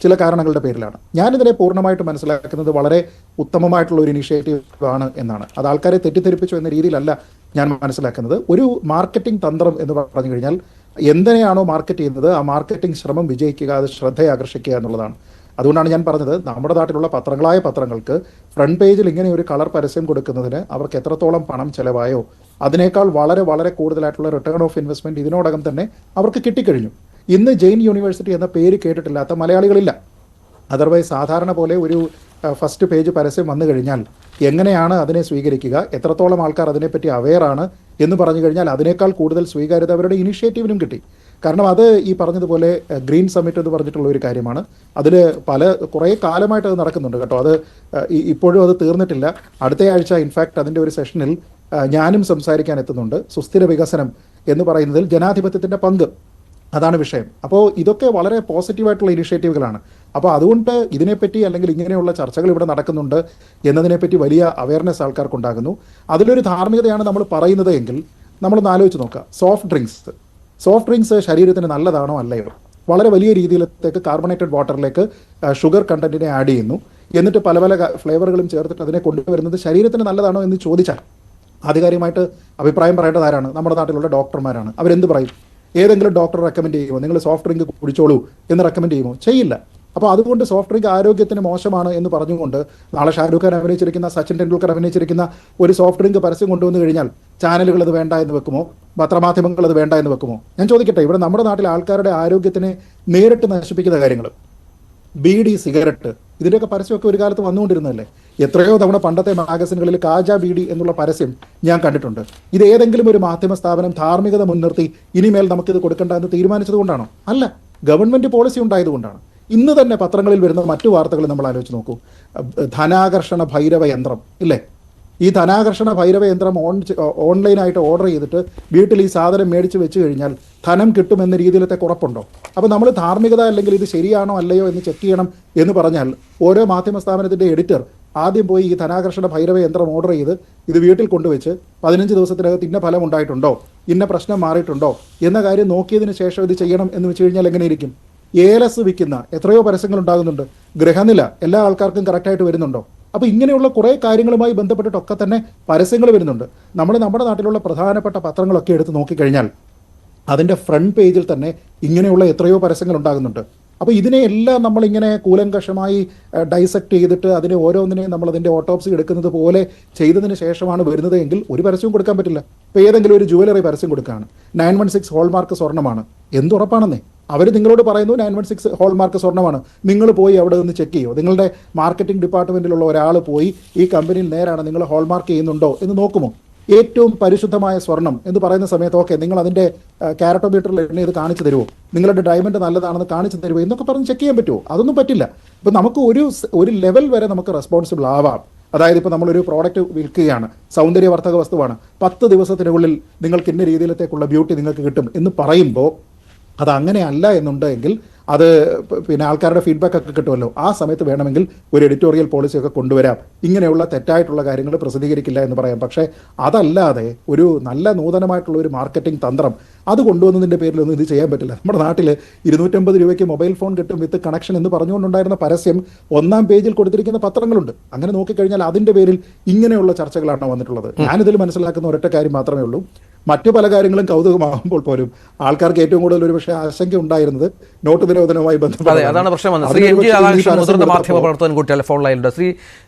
ചില കാരണങ്ങളുടെ പേരിലാണ്. ഞാനിതിനെ പൂർണ്ണമായിട്ട് മനസ്സിലാക്കുന്നത് വളരെ ഉത്തമമായിട്ടുള്ള ഒരു ഇനിഷ്യേറ്റീവ് ആണ് എന്നാണ്. അത് ആൾക്കാരെ തെറ്റിദ്ധരിപ്പിച്ചു എന്ന രീതിയിലല്ല ഞാൻ മനസ്സിലാക്കുന്നത്. ഒരു മാർക്കറ്റിംഗ് തന്ത്രം എന്ന് പറഞ്ഞു കഴിഞ്ഞാൽ എന്തിനെയാണോ മാർക്കറ്റ് ചെയ്യുന്നത് ആ മാർക്കറ്റിംഗ് ശ്രമം വിജയിക്കുക, അത് ശ്രദ്ധയെ ആകർഷിക്കുക എന്നുള്ളതാണ്. അതുകൊണ്ടാണ് ഞാൻ പറഞ്ഞത് നമ്മുടെ നാട്ടിലുള്ള പത്രങ്ങളായ പത്രങ്ങൾക്ക് ഫ്രണ്ട് പേജിൽ ഇങ്ങനെ ഒരു കളർ പരസ്യം കൊടുക്കുന്നതിന് അവർക്ക് എത്രത്തോളം പണം ചെലവായോ അതിനേക്കാൾ വളരെ വളരെ കൂടുതലായിട്ടുള്ള റിട്ടേൺ ഓഫ് ഇൻവെസ്റ്റ്മെൻറ്റ് ഇതിനോടകം തന്നെ അവർക്ക് കിട്ടിക്കഴിഞ്ഞു. ഇന്ന് ജെയിൻ യൂണിവേഴ്സിറ്റി എന്ന പേര് കേട്ടിട്ടില്ലാത്ത മലയാളികളില്ല. അതർവൈസ് സാധാരണ പോലെ ഒരു ഫസ്റ്റ് പേജ് പരസ്യം വന്നു കഴിഞ്ഞാൽ എങ്ങനെയാണ് അതിനെ സ്വീകരിക്കുക, എത്രത്തോളം ആൾക്കാർ അതിനെപ്പറ്റി അവെയറാണ് എന്ന് പറഞ്ഞു കഴിഞ്ഞാൽ അതിനേക്കാൾ കൂടുതൽ സ്വീകാര്യത അവരുടെ ഇനിഷ്യേറ്റീവിനും കിട്ടി. കാരണം അത് ഈ പറഞ്ഞതുപോലെ ഗ്രീൻ സമ്മിറ്റ് എന്ന് പറഞ്ഞിട്ടുള്ള ഒരു കാര്യമാണ്. അതിൽ കുറേ കാലമായിട്ട് അത് നടക്കുന്നുണ്ട് കേട്ടോ. അത് ഇപ്പോഴും അത് തീർന്നിട്ടില്ല. അടുത്ത ആഴ്ച ഇൻഫാക്ട് അതിൻ്റെ ഒരു സെഷനിൽ ഞാനും സംസാരിക്കാൻ എത്തുന്നുണ്ട്. സുസ്ഥിര വികസനം എന്ന് പറയുന്നതിൽ ജനാധിപത്യത്തിൻ്റെ പങ്ക്, അതാണ് വിഷയം. അപ്പോൾ ഇതൊക്കെ വളരെ പോസിറ്റീവായിട്ടുള്ള ഇനിഷ്യേറ്റീവുകളാണ്. അപ്പോൾ അതുകൊണ്ട് ഇതിനെപ്പറ്റി അല്ലെങ്കിൽ ഇങ്ങനെയുള്ള ചർച്ചകൾ ഇവിടെ നടക്കുന്നുണ്ട് എന്നതിനെപ്പറ്റി വലിയ അവയർനെസ് ആൾക്കാർക്കുണ്ടാകുന്നു. അതിലൊരു ധാർമ്മികതയാണ് നമ്മൾ പറയുന്നത് എങ്കിൽ നമ്മളൊന്ന് ആലോചിച്ച് നോക്കുക. സോഫ്റ്റ് ഡ്രിങ്ക്സ് ശരീരത്തിന് നല്ലതാണോ അല്ലയോ? വളരെ വലിയ രീതിയിലത്തേക്ക് കാർബണേറ്റഡ് വാട്ടറിലേക്ക് ഷുഗർ കണ്ടന്റിനെ ആഡ് ചെയ്യുന്നു, എന്നിട്ട് പല പല ഫ്ലേവറുകളും ചേർത്തിട്ട് അതിനെ കൊണ്ടുവരുന്നത് ശരീരത്തിന് നല്ലതാണോ എന്ന് ചോദിച്ചാൽ ആധികാരികമായിട്ട് അഭിപ്രായം പറയേണ്ടത് ആരാണ്? നമ്മുടെ നാട്ടിലുള്ള ഡോക്ടർമാരാണ്. അവരെന്ത് പറയും? ഏതെങ്കിലും ഡോക്ടർ റെക്കമെൻഡ് ചെയ്യുമോ നിങ്ങൾ സോഫ്റ്റ് ഡ്രിങ്ക് കുടിച്ചോളൂ എന്ന് റെക്കമെൻഡ് ചെയ്യുമോ? ചെയ്യില്ല. അപ്പോൾ അതുകൊണ്ട് സോഫ്റ്റ് ഡ്രിങ്ക് ആരോഗ്യത്തിന് മോശമാണ് എന്ന് പറഞ്ഞുകൊണ്ട് നാളെ ഷാരൂഖ് ഖാൻ അഭിനയിച്ചിരിക്കുന്ന, സച്ചിൻ ടെണ്ടുൽക്കർ അഭിനയിച്ചിരിക്കുന്ന ഒരു സോഫ്റ്റ് ഡ്രിങ്ക് പരസ്യം കൊണ്ടുവന്നു കഴിഞ്ഞാൽ ചാനലുകൾ അത് വേണ്ട എന്ന് വെക്കുമോ? പത്രമാധ്യമങ്ങൾ അത് വേണ്ട എന്ന് വെക്കുമോ? ഞാൻ ചോദിക്കട്ടെ, ഇവിടെ നമ്മുടെ നാട്ടിൽ ആൾക്കാരുടെ ആരോഗ്യത്തിനെ നേരിട്ട് നശിപ്പിക്കുന്ന കാര്യങ്ങൾ, ബീഡി, സിഗരറ്റ്, ഇതിൻ്റെയൊക്കെ പരസ്യമൊക്കെ ഒരു കാലത്ത് വന്നുകൊണ്ടിരുന്നതല്ലേ? എത്രയോ തവണ പണ്ടത്തെ മാഗസിനുകളിൽ കാജ ബീഡി എന്നുള്ള പരസ്യം ഞാൻ കണ്ടിട്ടുണ്ട്. ഇത് ഏതെങ്കിലും ഒരു മാധ്യമ സ്ഥാപനം ധാർമ്മികത മുൻനിർത്തി ഇനിമേൽ നമുക്കിത് കൊടുക്കേണ്ട എന്ന് തീരുമാനിച്ചത് കൊണ്ടാണോ? അല്ല, ഗവൺമെൻറ് പോളിസി ഉണ്ടായതുകൊണ്ടാണ്. ഇന്ന് തന്നെ പത്രങ്ങളിൽ വരുന്ന മറ്റു വാർത്തകൾ നമ്മൾ ആലോചിച്ച് നോക്കൂ. ധനാകർഷണ ഭൈരവ യന്ത്രം ഇല്ലേ? ഈ ധനാകർഷണ ഭൈരവ യന്ത്രം ഓൺലൈനായിട്ട് ഓർഡർ ചെയ്തിട്ട് വീട്ടിൽ ഈ സാധനം മേടിച്ച് വെച്ച് കഴിഞ്ഞാൽ ധനം കിട്ടുമെന്ന രീതിയിലത്തെ ഉറപ്പുണ്ടോ? അപ്പോൾ നമ്മൾ ധാർമ്മികത അല്ലെങ്കിൽ ഇത് ശരിയാണോ അല്ലയോ എന്ന് ചെക്ക് ചെയ്യണം എന്ന് പറഞ്ഞാൽ ഓരോ മാധ്യമ സ്ഥാപനത്തിൻ്റെ എഡിറ്റർ ആദ്യം പോയി ഈ ധനാകർഷണ ഭൈരവ യന്ത്രം ഓർഡർ ചെയ്ത് ഇത് വീട്ടിൽ കൊണ്ടുവച്ച് 15 ദിവസത്തിനകത്ത് ഇന്ന ഫലം ഉണ്ടായിട്ടുണ്ടോ, ഇന്ന പ്രശ്നം മാറിയിട്ടുണ്ടോ എന്ന കാര്യം നോക്കിയതിന് ശേഷം ഇത് ചെയ്യണം എന്ന് വെച്ച് കഴിഞ്ഞാൽ എങ്ങനെ ഇരിക്കും? ഏലസ് വിൽക്കുന്ന എത്രയോ പരസ്യങ്ങൾ ഉണ്ടാകുന്നുണ്ട്. ഗൃഹനില എല്ലാ ആൾക്കാർക്കും കറക്റ്റായിട്ട് വരുന്നുണ്ടോ? അപ്പോൾ ഇങ്ങനെയുള്ള കുറേ കാര്യങ്ങളുമായി ബന്ധപ്പെട്ടിട്ടൊക്കെ തന്നെ പരസ്യങ്ങൾ വരുന്നുണ്ട്. നമ്മുടെ നാട്ടിലുള്ള പ്രധാനപ്പെട്ട പത്രങ്ങളൊക്കെ എടുത്ത് നോക്കിക്കഴിഞ്ഞാൽ അതിൻ്റെ ഫ്രണ്ട് പേജിൽ തന്നെ ഇങ്ങനെയുള്ള എത്രയോ പരസ്യങ്ങൾ ഉണ്ടാകുന്നുണ്ട്. അപ്പോൾ ഇതിനെയെല്ലാം നമ്മളിങ്ങനെ കൂലങ്കഷമായി ഡൈസെക്ട് ചെയ്തിട്ട് അതിനെ ഓരോന്നിനെയും നമ്മളതിൻ്റെ ഓട്ടോപ്സി എടുക്കുന്നത് പോലെ ചെയ്തതിന് ശേഷമാണ് വരുന്നത് എങ്കിൽ ഒരു പരസ്യവും കൊടുക്കാൻ പറ്റില്ല. ഇപ്പോൾ ഏതെങ്കിലും ഒരു ജുവലറി പരസ്യം കൊടുക്കുകയാണ്, 916 ഹോൾമാർക്ക് സ്വർണ്ണമാണ്, എന്തുറപ്പാണെന്നേ? അവർ നിങ്ങളോട് പറയുന്നു 916 ഹോൾമാർക്ക് സ്വർണ്ണമാണ്, നിങ്ങൾ പോയി അവിടെ നിന്ന് ചെക്ക് ചെയ്യുമോ? നിങ്ങളുടെ മാർക്കറ്റിംഗ് ഡിപ്പാർട്ട്മെൻറ്റിലുള്ള ഒരാൾ പോയി ഈ കമ്പനിയിൽ നേരാണ് നിങ്ങൾ ഹോൾമാർക്ക് ചെയ്യുന്നുണ്ടോ എന്ന് നോക്കുമോ? ഏറ്റവും പരിശുദ്ധമായ സ്വർണം എന്ന് പറയുന്ന സമയത്ത് ഓക്കെ, നിങ്ങൾ അതിൻ്റെ കാരറ്റോമീറ്ററിൽ എന്നെ ഇത് കാണിച്ചു തരുമോ, നിങ്ങളുടെ ഡയമണ്ട് നല്ലതാണെന്ന് കാണിച്ചു തരുമോ എന്നൊക്കെ പറഞ്ഞ് ചെക്ക് ചെയ്യാൻ പറ്റുമോ? അതൊന്നും പറ്റില്ല. ഇപ്പം നമുക്ക് ഒരു ലെവൽ വരെ നമുക്ക് റെസ്പോൺസിബിൾ ആവാം. അതായത് ഇപ്പോൾ നമ്മളൊരു പ്രോഡക്റ്റ് വിൽക്കുകയാണ്, സൗന്ദര്യവർദ്ധക വസ്തുവാണ്, 10 ദിവസത്തിനുള്ളിൽ നിങ്ങൾക്ക് ഇന്ന രീതിയിലത്തേക്കുള്ള ബ്യൂട്ടി നിങ്ങൾക്ക് കിട്ടും എന്ന് പറയുമ്പോൾ അത് അങ്ങനെ അല്ല എന്നുണ്ടെങ്കിൽ അത് പിന്നെ ആൾക്കാരുടെ ഫീഡ്ബാക്ക് ഒക്കെ കിട്ടുമല്ലോ. ആ സമയത്ത് വേണമെങ്കിൽ ഒരു എഡിറ്റോറിയൽ പോളിസിയൊക്കെ കൊണ്ടുവരാം, ഇങ്ങനെയുള്ള തെറ്റായിട്ടുള്ള കാര്യങ്ങൾ പ്രസിദ്ധീകരിക്കില്ല എന്ന് പറയാം. പക്ഷേ അതല്ലാതെ ഒരു നല്ല നൂതനമായിട്ടുള്ള ഒരു മാർക്കറ്റിംഗ് തന്ത്രം അത് കൊണ്ടുവന്നതിൻ്റെ പേരിലൊന്നും ഇത് ചെയ്യാൻ പറ്റില്ല. നമ്മുടെ നാട്ടിൽ 250 രൂപയ്ക്ക് മൊബൈൽ ഫോൺ കിട്ടും വിത്ത് കണക്ഷൻ എന്ന് പറഞ്ഞുകൊണ്ടുണ്ടായിരുന്ന പരസ്യം 1-ാം പേജിൽ കൊടുത്തിരിക്കുന്ന പത്രങ്ങളുണ്ട്. അങ്ങനെ നോക്കിക്കഴിഞ്ഞാൽ അതിൻ്റെ പേരിൽ ഇങ്ങനെയുള്ള ചർച്ചകളാണ് വന്നിട്ടുള്ളത്. ഞാനിതിൽ മനസ്സിലാക്കുന്ന ഒരൊറ്റ കാര്യം മാത്രമേ ഉള്ളൂ, മറ്റു പല കാര്യങ്ങളും കൗതുകമാകുമ്പോൾ പോലും ആൾക്കാർക്ക് ഏറ്റവും കൂടുതൽ ഒരു പക്ഷേ ആശങ്ക ഉണ്ടായിരുന്നത് നോട്ട് നിരോധനവുമായി ബന്ധപ്പെട്ട്. അതാണ് പ്രശ്നം വന്നത്. ശ്രീ എം ജി രാധാകൃഷ്ണൻ മുതിർന്ന മാധ്യമ പ്രവർത്തകൻ കൂടി ടെലിഫോൺ ലൈനിലുണ്ട്. Shri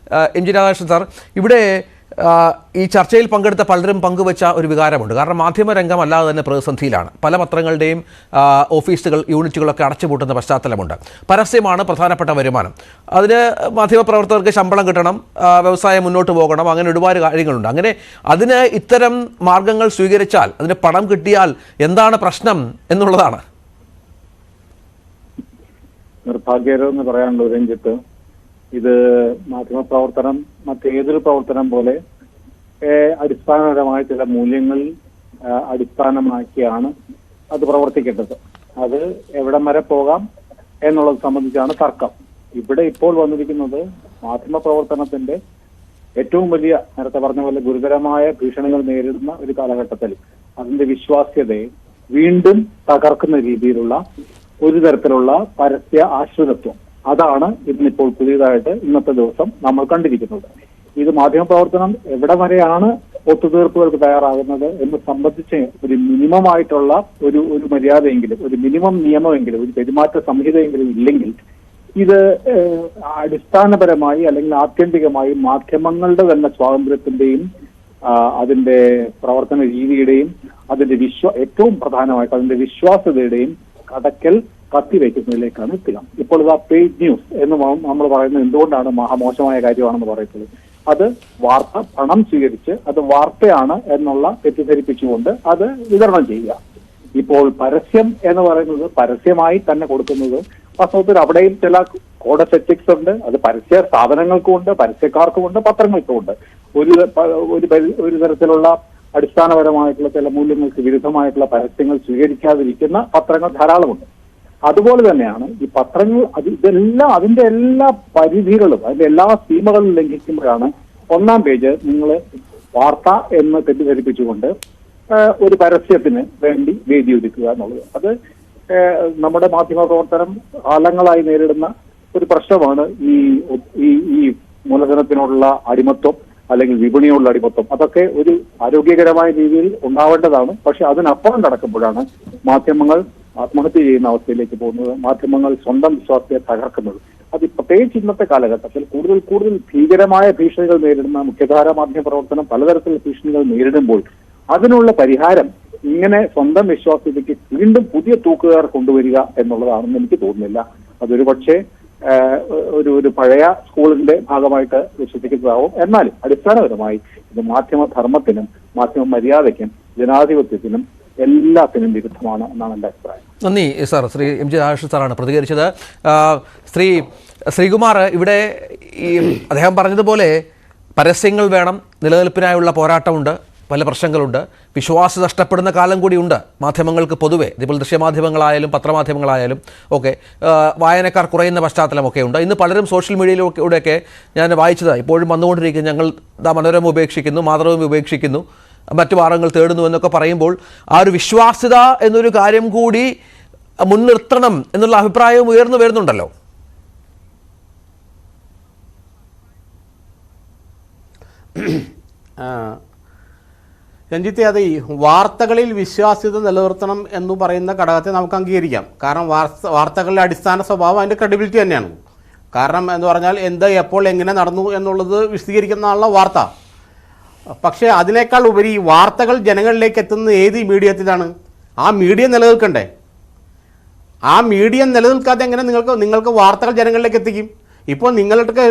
M G Radhakrishnan sir, ഇവിടെ ഈ ചർച്ചയിൽ പങ്കെടുത്ത പലരും പങ്കുവച്ച ഒരു വികാരമുണ്ട്. കാരണം മാധ്യമരംഗം അല്ലാതെ തന്നെ പ്രതിസന്ധിയിലാണ്. പല പത്രങ്ങളുടെയും ഓഫീസുകൾ, യൂണിറ്റുകളൊക്കെ അടച്ചുപൂട്ടുന്ന പശ്ചാത്തലമുണ്ട്. പരസ്യമാണ് പ്രധാനപ്പെട്ട വരുമാനം. അതിന് മാധ്യമപ്രവർത്തകർക്ക് ശമ്പളം കിട്ടണം, വ്യവസായം മുന്നോട്ട് പോകണം, അങ്ങനെ ഒരുപാട് കാര്യങ്ങളുണ്ട്. അങ്ങനെ അതിന് ഇത്തരം മാർഗങ്ങൾ സ്വീകരിച്ചാൽ, അതിന് പണം കിട്ടിയാൽ എന്താണ് പ്രശ്നം എന്നുള്ളതാണ്. നിർഭാഗ്യകരമെന്ന് പറയാനുള്ള രഞ്ജിത്ത്, ഇത് മാധ്യമപ്രവർത്തനം മറ്റേതൊരു പ്രവർത്തനം പോലെ അടിസ്ഥാനപരമായ ചില മൂല്യങ്ങൾ അടിസ്ഥാനമാക്കിയാണ് അത് പ്രവർത്തിക്കേണ്ടത്. അത് എവിടം വരെ പോകാം എന്നുള്ളത് സംബന്ധിച്ചാണ് തർക്കം. ഇവിടെ ഇപ്പോൾ വന്നിരിക്കുന്നത് മാധ്യമപ്രവർത്തനത്തിന്റെ ഏറ്റവും വലിയ, നേരത്തെ പറഞ്ഞ പോലെ ഗുരുതരമായ ഭീഷണികൾ നേരിടുന്ന ഒരു കാലഘട്ടത്തിൽ അതിന്റെ വിശ്വാസ്യതയെ വീണ്ടും തകർക്കുന്ന രീതിയിലുള്ള ഒരു തരത്തിലുള്ള പരസ്യ ആശ്രിതത്വം, അതാണ് ഇന്നിപ്പോൾ പുതിയതായിട്ട് ഇന്നത്തെ ദിവസം നമ്മൾ കണ്ടിരിക്കുന്നത്. ഇത് മാധ്യമപ്രവർത്തനം എവിടെ വരെയാണ് ഒത്തുതീർപ്പുകൾക്ക് തയ്യാറാകുന്നത് എന്ന് സംബന്ധിച്ച് ഒരു മിനിമമായിട്ടുള്ള ഒരു മര്യാദയെങ്കിലും, ഒരു മിനിമം നിയമമെങ്കിലും, ഒരു പെരുമാറ്റ സംഹിതയെങ്കിലും ഇല്ലെങ്കിൽ ഇത് അടിസ്ഥാനപരമായി അല്ലെങ്കിൽ ആത്യന്തികമായി മാധ്യമങ്ങളുടെ തന്നെ സ്വാതന്ത്ര്യത്തിന്റെയും അതിന്റെ പ്രവർത്തന രീതിയുടെയും അതിന്റെ ഏറ്റവും പ്രധാനമായിട്ട് അതിന്റെ വിശ്വാസ്യതയുടെയും കടക്കൽ കത്തിവെക്കുന്നതിലേക്കാണ് എത്തുക. ഇപ്പോൾ ഇതാ പെയ്ഡ് ന്യൂസ് എന്ന് നമ്മൾ പറയുന്നത് എന്തുകൊണ്ടാണ് മഹാമോശമായ കാര്യമാണെന്ന് പറയുന്നത്? അത് വാർത്ത പണം സ്വീകരിച്ച് അത് വാർത്തയാണ് എന്നുള്ള തെറ്റിദ്ധരിപ്പിച്ചുകൊണ്ട് അത് വിതരണം ചെയ്യുക. ഇപ്പോൾ പരസ്യം എന്ന് പറയുന്നത് പരസ്യമായി തന്നെ കൊടുക്കുന്നത് വാസ്തവത്തിൽ അവിടെയും ചില കോഡ് ഓഫ് എത്തിക്സ് ഉണ്ട്. അത് പരസ്യ സ്ഥാപനങ്ങൾക്കും ഉണ്ട്, പരസ്യക്കാർക്കും ഉണ്ട്, പത്രങ്ങൾക്കും ഉണ്ട്. ഒരു തരത്തിലുള്ള അടിസ്ഥാനപരമായിട്ടുള്ള ചില മൂല്യങ്ങൾക്ക് വിരുദ്ധമായിട്ടുള്ള പരസ്യങ്ങൾ സ്വീകരിക്കാതിരിക്കുന്ന പത്രങ്ങൾ ധാരാളമുണ്ട്. അതുപോലെ തന്നെയാണ് ഈ പത്രങ്ങൾ. ഇതെല്ലാം അതിന്റെ എല്ലാ പരിധികളും അതിന്റെ എല്ലാ സീമകളും ലംഘിക്കുമ്പോഴാണ് 1-ാം പേജ് നിങ്ങൾ വാർത്ത എന്ന് തെറ്റിദ്ധരിപ്പിച്ചുകൊണ്ട് ഒരു പരസ്യത്തിന് വേണ്ടി വേദി ഒരുക്കുക എന്നുള്ളത്. അത് നമ്മുടെ മാധ്യമ പ്രവർത്തനം കാലങ്ങളായി നേരിടുന്ന ഒരു പ്രശ്നമാണ്. ഈ മൂലധനത്തിനുള്ള അടിമത്വം അല്ലെങ്കിൽ വിപണിയുള്ള അടിമത്വം, അതൊക്കെ ഒരു ആരോഗ്യകരമായ രീതിയിൽ ഉണ്ടാവേണ്ടതാണ്. പക്ഷെ അതിനപ്പുറം കടക്കുമ്പോഴാണ് മാധ്യമങ്ങൾ ആത്മഹത്യ ചെയ്യുന്ന അവസ്ഥയിലേക്ക് പോകുന്നത്, മാധ്യമങ്ങൾ സ്വന്തം വിശ്വാസത്തെ തകർക്കുന്നത്. അത് പ്രത്യേകിച്ച് ഇന്നത്തെ കാലഘട്ടത്തിൽ കൂടുതൽ ഭീകരമായ ഭീഷണികൾ നേരിടുന്ന മുഖ്യധാര മാധ്യമ പ്രവർത്തനം പലതരത്തിലുള്ള ഭീഷണികൾ നേരിടുമ്പോൾ അതിനുള്ള പരിഹാരം ഇങ്ങനെ സ്വന്തം വിശ്വാസത്തിലേക്ക് വീണ്ടും പുതിയ തൂക്കുകാർ കൊണ്ടുവരിക എന്നുള്ളതാണെന്ന് എനിക്ക് തോന്നുന്നില്ല. അതൊരു പക്ഷേ ഒരു പഴയ സ്കൂളിന്റെ ഭാഗമായിട്ട് വിശ്വസിക്കുന്നതാവും. എന്നാലും അടിസ്ഥാനപരമായി ഇത് മാധ്യമധർമ്മത്തിനും മാധ്യമ മര്യാദയ്ക്കും ജനാധിപത്യത്തിനും എല്ലാത്തിനും വിരുദ്ധമാണ് എന്നാണ് എൻ്റെ അഭിപ്രായം. നന്ദി sir. Shri M G Radhakrishnan സാറാണ് പ്രതികരിച്ചത്. ശ്രീകുമാർ, ഇവിടെ ഈ അദ്ദേഹം പറഞ്ഞതുപോലെ പരസ്യങ്ങൾ വേണം, നിലനിൽപ്പിനായുള്ള പോരാട്ടമുണ്ട്, പല പ്രശ്നങ്ങളുണ്ട്, വിശ്വാസം നഷ്ടപ്പെടുന്ന കാലം കൂടിയുണ്ട് മാധ്യമങ്ങൾക്ക് പൊതുവെ. ഇതിപ്പോൾ ദൃശ്യമാധ്യമങ്ങളായാലും പത്രമാധ്യമങ്ങളായാലും ഒക്കെ വായനക്കാർ കുറയുന്ന പശ്ചാത്തലമൊക്കെ ഉണ്ട്. ഇന്ന് പലരും സോഷ്യൽ മീഡിയയിലൂടെയൊക്കെ ഞാൻ വായിച്ചത് ഇപ്പോഴും വന്നുകൊണ്ടിരിക്കുന്നു, ഞങ്ങൾ മനോരമ ഉപേക്ഷിക്കുന്നു, മാതൃഭൂമി ഉപേക്ഷിക്കുന്നു, മറ്റു മാർഗങ്ങൾ തേടുന്നു എന്നൊക്കെ പറയുമ്പോൾ ആ ഒരു വിശ്വാസ്യത എന്നൊരു കാര്യം കൂടി മുൻനിർത്തണം എന്നുള്ള അഭിപ്രായവും ഉയർന്നു വരുന്നുണ്ടല്ലോ. രഞ്ജിത്തെ, അത് ഈ വാർത്തകളിൽ വിശ്വാസ്യത നിലനിർത്തണം എന്ന് പറയുന്ന ഘടകത്തെ നമുക്ക് അംഗീകരിക്കാം. കാരണം വാർത്തകളുടെ അടിസ്ഥാന സ്വഭാവം അതിൻ്റെ ക്രെഡിബിലിറ്റി തന്നെയാണ്. കാരണം എന്ന് പറഞ്ഞാൽ എന്ത് എപ്പോൾ എങ്ങനെ നടന്നു എന്നുള്ളത് വിശദീകരിക്കുന്നതാണല്ലോ വാർത്ത. പക്ഷേ അതിനേക്കാൾ ഉപരി വാർത്തകൾ ജനങ്ങളിലേക്ക് എത്തുന്നത് ഏത് മീഡിയത്തിലാണ്? ആ മീഡിയം നിലനിൽക്കണ്ടേ? ആ മീഡിയം നിലനിൽക്കാതെ എങ്ങനെ നിങ്ങൾക്ക് വാർത്തകൾ ജനങ്ങളിലേക്ക് എത്തിക്കും? ഇപ്പോൾ നിങ്ങൾക്ക്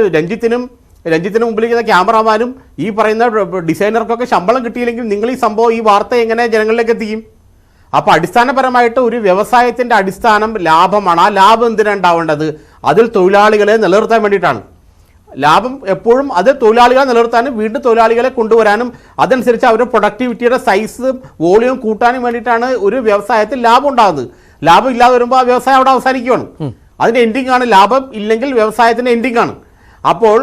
രഞ്ജിത്തിന് മുമ്പിലിരിക്കുന്ന ക്യാമറാമാനും ഈ പറയുന്ന ഡിസൈനർക്കൊക്കെ ശമ്പളം കിട്ടിയില്ലെങ്കിൽ നിങ്ങൾ ഈ വാർത്ത എങ്ങനെ ജനങ്ങളിലേക്ക് എത്തിക്കും? അപ്പോൾ അടിസ്ഥാനപരമായിട്ട് ഒരു വ്യവസായത്തിൻ്റെ അടിസ്ഥാനം ലാഭമാണ്. ആ ലാഭം എന്തിനാണ് ഉണ്ടാവേണ്ടത്? അതിൽ തൊഴിലാളികളെ നിലനിർത്താൻ വേണ്ടിയിട്ടാണ്. ലാഭം എപ്പോഴും അത് തൊഴിലാളികളെ നിലനിർത്താനും വീണ്ടും തൊഴിലാളികളെ കൊണ്ടുവരാനും അതനുസരിച്ച് അവരുടെ പ്രൊഡക്ടിവിറ്റിയുടെ സൈസ് വോളിയം കൂട്ടാനും വേണ്ടിയിട്ടാണ് ഒരു വ്യവസായത്തിൽ ലാഭം ഉണ്ടാകുന്നത്. ലാഭം ഇല്ലാതെ വരുമ്പോൾ ആ വ്യവസായം അവിടെ അവസാനിക്കുകയാണ്. അതിൻ്റെ എൻഡിങ് ആണ്. ലാഭം ഇല്ലെങ്കിൽ വ്യവസായത്തിൻ്റെ എൻഡിങ് ആണ്. അപ്പോൾ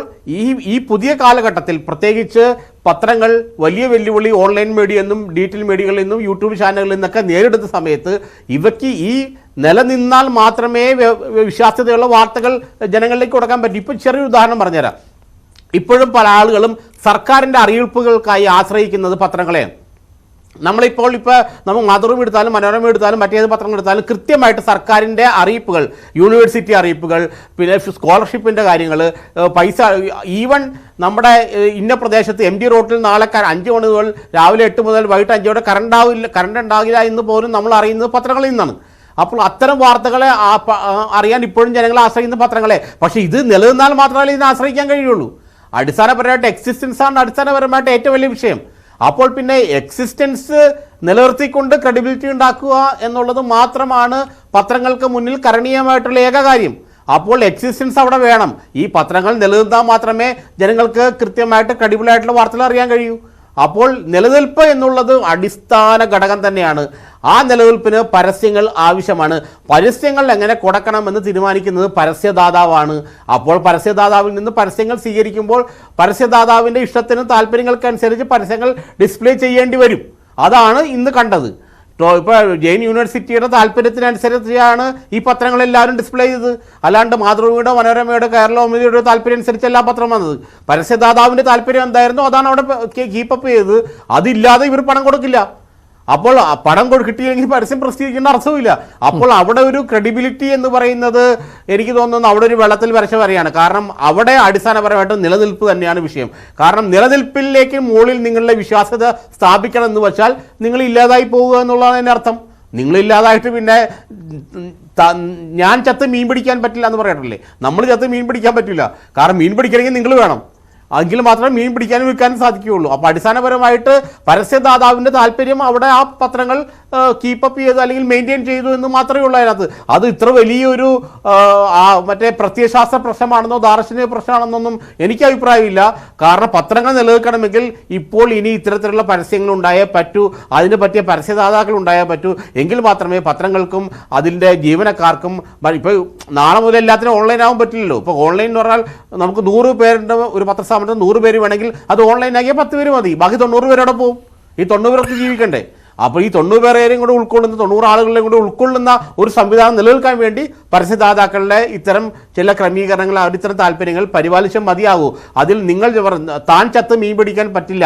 ഈ പുതിയ കാലഘട്ടത്തിൽ പ്രത്യേകിച്ച് പത്രങ്ങൾ വലിയ വെല്ലുവിളി ഓൺലൈൻ മീഡിയ എന്നും ഡിജിറ്റൽ മീഡിയകളിൽ നിന്നും യൂട്യൂബ് ചാനലുകളിൽ നിന്നൊക്കെ നേരിടുന്ന സമയത്ത് ഇവയ്ക്ക് ഈ നിലനിന്നാൽ മാത്രമേ വിശ്വാസ്യതയുള്ള വാർത്തകൾ ജനങ്ങളിലേക്ക് കൊടുക്കാൻ പറ്റും. ഇപ്പം ചെറിയൊരു ഉദാഹരണം പറഞ്ഞുതരാം. ഇപ്പോഴും പല ആളുകളും സർക്കാരിൻ്റെ അറിയിപ്പുകൾക്കായി ആശ്രയിക്കുന്നത് പത്രങ്ങളെയാണ്. നമ്മളിപ്പോൾ നമ്മൾ മാതൃഭൂമി എടുത്താലും മനോരമ എടുത്താലും മറ്റേത് പത്രങ്ങൾ എടുത്താലും കൃത്യമായിട്ട് സർക്കാരിൻ്റെ അറിയിപ്പുകൾ, യൂണിവേഴ്സിറ്റി അറിയിപ്പുകൾ, പിന്നെ സ്കോളർഷിപ്പിൻ്റെ കാര്യങ്ങൾ, പൈസ, ഈവൻ നമ്മുടെ ഇന്ന പ്രദേശത്ത് MD റോഡിൽ നാളെ 5 മണി മുതൽ രാവിലെ 8 മുതൽ വൈകിട്ട് 5 വരെ കറണ്ട് ഉണ്ടാകില്ല എന്ന് പോലും നമ്മൾ അറിയുന്നത് പത്രങ്ങളിൽ നിന്നാണ്. അപ്പോൾ അത്തരം വാർത്തകളെ അറിയാൻ ഇപ്പോഴും ജനങ്ങൾ ആശ്രയിക്കുന്ന പത്രങ്ങളെ. പക്ഷേ ഇത് നിലനിന്നാൽ മാത്രമേ ഇതിനെ ആശ്രയിക്കാൻ കഴിയുള്ളൂ. അടിസ്ഥാനപരമായിട്ട് എക്സിസ്റ്റൻസ് ആണ് അടിസ്ഥാനപരമായിട്ട് ഏറ്റവും വലിയ വിഷയം. അപ്പോൾ പിന്നെ എക്സിസ്റ്റൻസ് നിലനിർത്തിക്കൊണ്ട് ക്രെഡിബിലിറ്റി ഉണ്ടാക്കുക എന്നുള്ളത് മാത്രമാണ് പത്രങ്ങൾക്ക് മുന്നിൽ കരണീയമായിട്ടുള്ള ഏക കാര്യം. അപ്പോൾ എക്സിസ്റ്റൻസ് അവിടെ വേണം. ഈ പത്രങ്ങൾ നിലനിർത്താൻ മാത്രമേ ജനങ്ങൾക്ക് കൃത്യമായിട്ട് ക്രെഡിബിളായിട്ടുള്ള വാർത്തകൾ അറിയാൻ കഴിയൂ. അപ്പോൾ നിലനിൽപ്പ് എന്നുള്ളത് അടിസ്ഥാന ഘടകം തന്നെയാണ്. ആ നിലനിൽപ്പിന് പരസ്യങ്ങൾ ആവശ്യമാണ്. പരസ്യങ്ങൾ എങ്ങനെ കൊടുക്കണമെന്ന് തീരുമാനിക്കുന്നത് പരസ്യദാതാവാണ്. അപ്പോൾ പരസ്യദാതാവിൽ നിന്ന് പരസ്യങ്ങൾ സ്വീകരിക്കുമ്പോൾ പരസ്യദാതാവിൻ്റെ ഇഷ്ടത്തിനും താല്പര്യങ്ങൾക്കനുസരിച്ച് പരസ്യങ്ങൾ ഡിസ്പ്ലേ ചെയ്യേണ്ടി വരും. അതാണ് ഇന്ന് കണ്ടത്. ഇപ്പോൾ ജെയിൻ യൂണിവേഴ്സിറ്റിയുടെ താല്പര്യത്തിനനുസരിച്ചാണ് ഈ പത്രങ്ങളെല്ലാവരും ഡിസ്പ്ലേ ചെയ്തത്. അല്ലാണ്ട് മാതൃഭൂമിയുടെ, മനോരമയുടെ, കേരളകൗമുദിയുടെ താല്പര്യം അനുസരിച്ച് എല്ലാ പത്രം വന്നത്. പരസ്യദാതാവിൻ്റെ താല്പര്യം എന്തായിരുന്നു അതാണ് അവിടെ കീപ്പപ്പ് ചെയ്തത്. അതില്ലാതെ ഇവർ പണം കൊടുക്കില്ല. അപ്പോൾ പണം കിട്ടിയില്ലെങ്കിൽ പരസ്യം പ്രസിദ്ധീകരിക്കേണ്ട അർത്ഥവുമില്ല. അപ്പോൾ അവിടെ ഒരു ക്രെഡിബിലിറ്റി എന്ന് പറയുന്നത് എനിക്ക് തോന്നുന്നു അവിടെ ഒരു വെള്ളത്തിൽ വരച്ച വരെയാണ്. കാരണം അവിടെ അടിസ്ഥാനപരമായിട്ട് നിലനിൽപ്പ് തന്നെയാണ് വിഷയം. കാരണം നിലനിൽപ്പിലേക്ക് മുകളിൽ നിങ്ങളുടെ വിശ്വാസ്യത സ്ഥാപിക്കണം എന്ന് വെച്ചാൽ നിങ്ങൾ ഇല്ലാതായി പോവുക എന്നുള്ളതാണ് അതിൻ്റെ അർത്ഥം. നിങ്ങളില്ലാതായിട്ട് പിന്നെ ഞാൻ ചത്ത് മീൻ പിടിക്കാൻ പറ്റില്ല എന്ന് പറയട്ടില്ലേ? നമ്മൾ ചത്ത് മീൻ പിടിക്കാൻ പറ്റില്ല. കാരണം മീൻ പിടിക്കണമെങ്കിൽ നിങ്ങൾ വേണം. എങ്കിൽ മാത്രമേ മീൻ പിടിക്കാനും വിൽക്കാനും സാധിക്കുകയുള്ളൂ. അപ്പോൾ അടിസ്ഥാനപരമായിട്ട് പരസ്യദാതാവിൻ്റെ താല്പര്യം അവിടെ ആ പത്രങ്ങൾ കീപ്പപ്പ് ചെയ്തു അല്ലെങ്കിൽ മെയിൻറ്റെയിൻ ചെയ്തു എന്ന് മാത്രമേ ഉള്ളൂ അതിനകത്ത്. അത് ഇത്ര വലിയൊരു മറ്റേ പ്രത്യയശാസ്ത്ര പ്രശ്നമാണെന്നോ ദാർശനിക പ്രശ്നമാണെന്നൊന്നും എനിക്ക് അഭിപ്രായമില്ല. കാരണം പത്രങ്ങൾ നിലനിൽക്കണമെങ്കിൽ ഇപ്പോൾ ഇനി ഇത്തരത്തിലുള്ള പരസ്യങ്ങൾ ഉണ്ടായേ പറ്റൂ, അതിന് പറ്റിയ പരസ്യദാതാക്കൾ ഉണ്ടായേ പറ്റൂ. എങ്കിൽ മാത്രമേ പത്രങ്ങൾക്കും അതിൻ്റെ ജീവനക്കാർക്കും ഇപ്പോൾ നാളെ മുതൽ എല്ലാത്തിനും ഓൺലൈൻ ആവാൻ പറ്റില്ലല്ലോ. ഇപ്പോൾ ഓൺലൈൻ എന്ന് പറഞ്ഞാൽ നമുക്ക് 100 പേരുടെ ഒരു പത്രസ്ഥാപനത്തിൽ 100 പേര് വേണമെങ്കിൽ അത് ഓൺലൈനാക്കിയാൽ 10 പേര് മതി. ബാക്കി 90 പേരോടെ പോകും. ഈ 90 പേർക്ക് ജീവിക്കണ്ടേ? അപ്പോൾ ഈ 90 പേരെയും കൂടെ ഉൾക്കൊള്ളുന്ന 90 ആളുകളെയും കൂടെ ഉൾക്കൊള്ളുന്ന ഒരു സംവിധാനം നിലനിൽക്കാൻ വേണ്ടി പരസ്യദാതാക്കളുടെ ഇത്തരം ചില ക്രമീകരണങ്ങൾ, ഇത്തരം താല്പര്യങ്ങൾ പരിപാലിച്ചാൽ മതിയാകൂ. അതിൽ നിങ്ങൾ താൻ ചത്ത് മീൻ പിടിക്കാൻ പറ്റില്ല.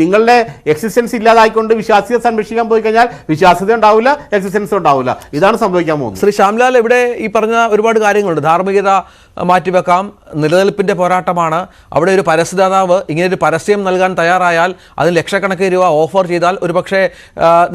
നിങ്ങളുടെ എക്സിസ്റ്റൻസ് ഇല്ലാതായിക്കൊണ്ട് വിശ്വാസ്യത സംരക്ഷിക്കാൻ പോയി കഴിഞ്ഞാൽ വിശ്വാസ്യത ഉണ്ടാവില്ല, എക്സിസ്റ്റൻസ് ഉണ്ടാവില്ല. ഇതാണ് സംഭവിക്കാൻ പോകുന്നത്. ശ്രീ ശ്യാംലാൽ, ഇവിടെ ഈ പറഞ്ഞ ഒരുപാട് കാര്യങ്ങളുണ്ട്. ധാർമ്മികത മാറ്റിവെക്കാം, നിലനിൽപ്പിൻ്റെ പോരാട്ടമാണ്. അവിടെ ഒരു പരസ്യദാതാവ് ഇങ്ങനെയൊരു പരസ്യം നൽകാൻ തയ്യാറായാൽ അതിന് ലക്ഷക്കണക്കിന് രൂപ ഓഫർ ചെയ്താൽ ഒരുപക്ഷെ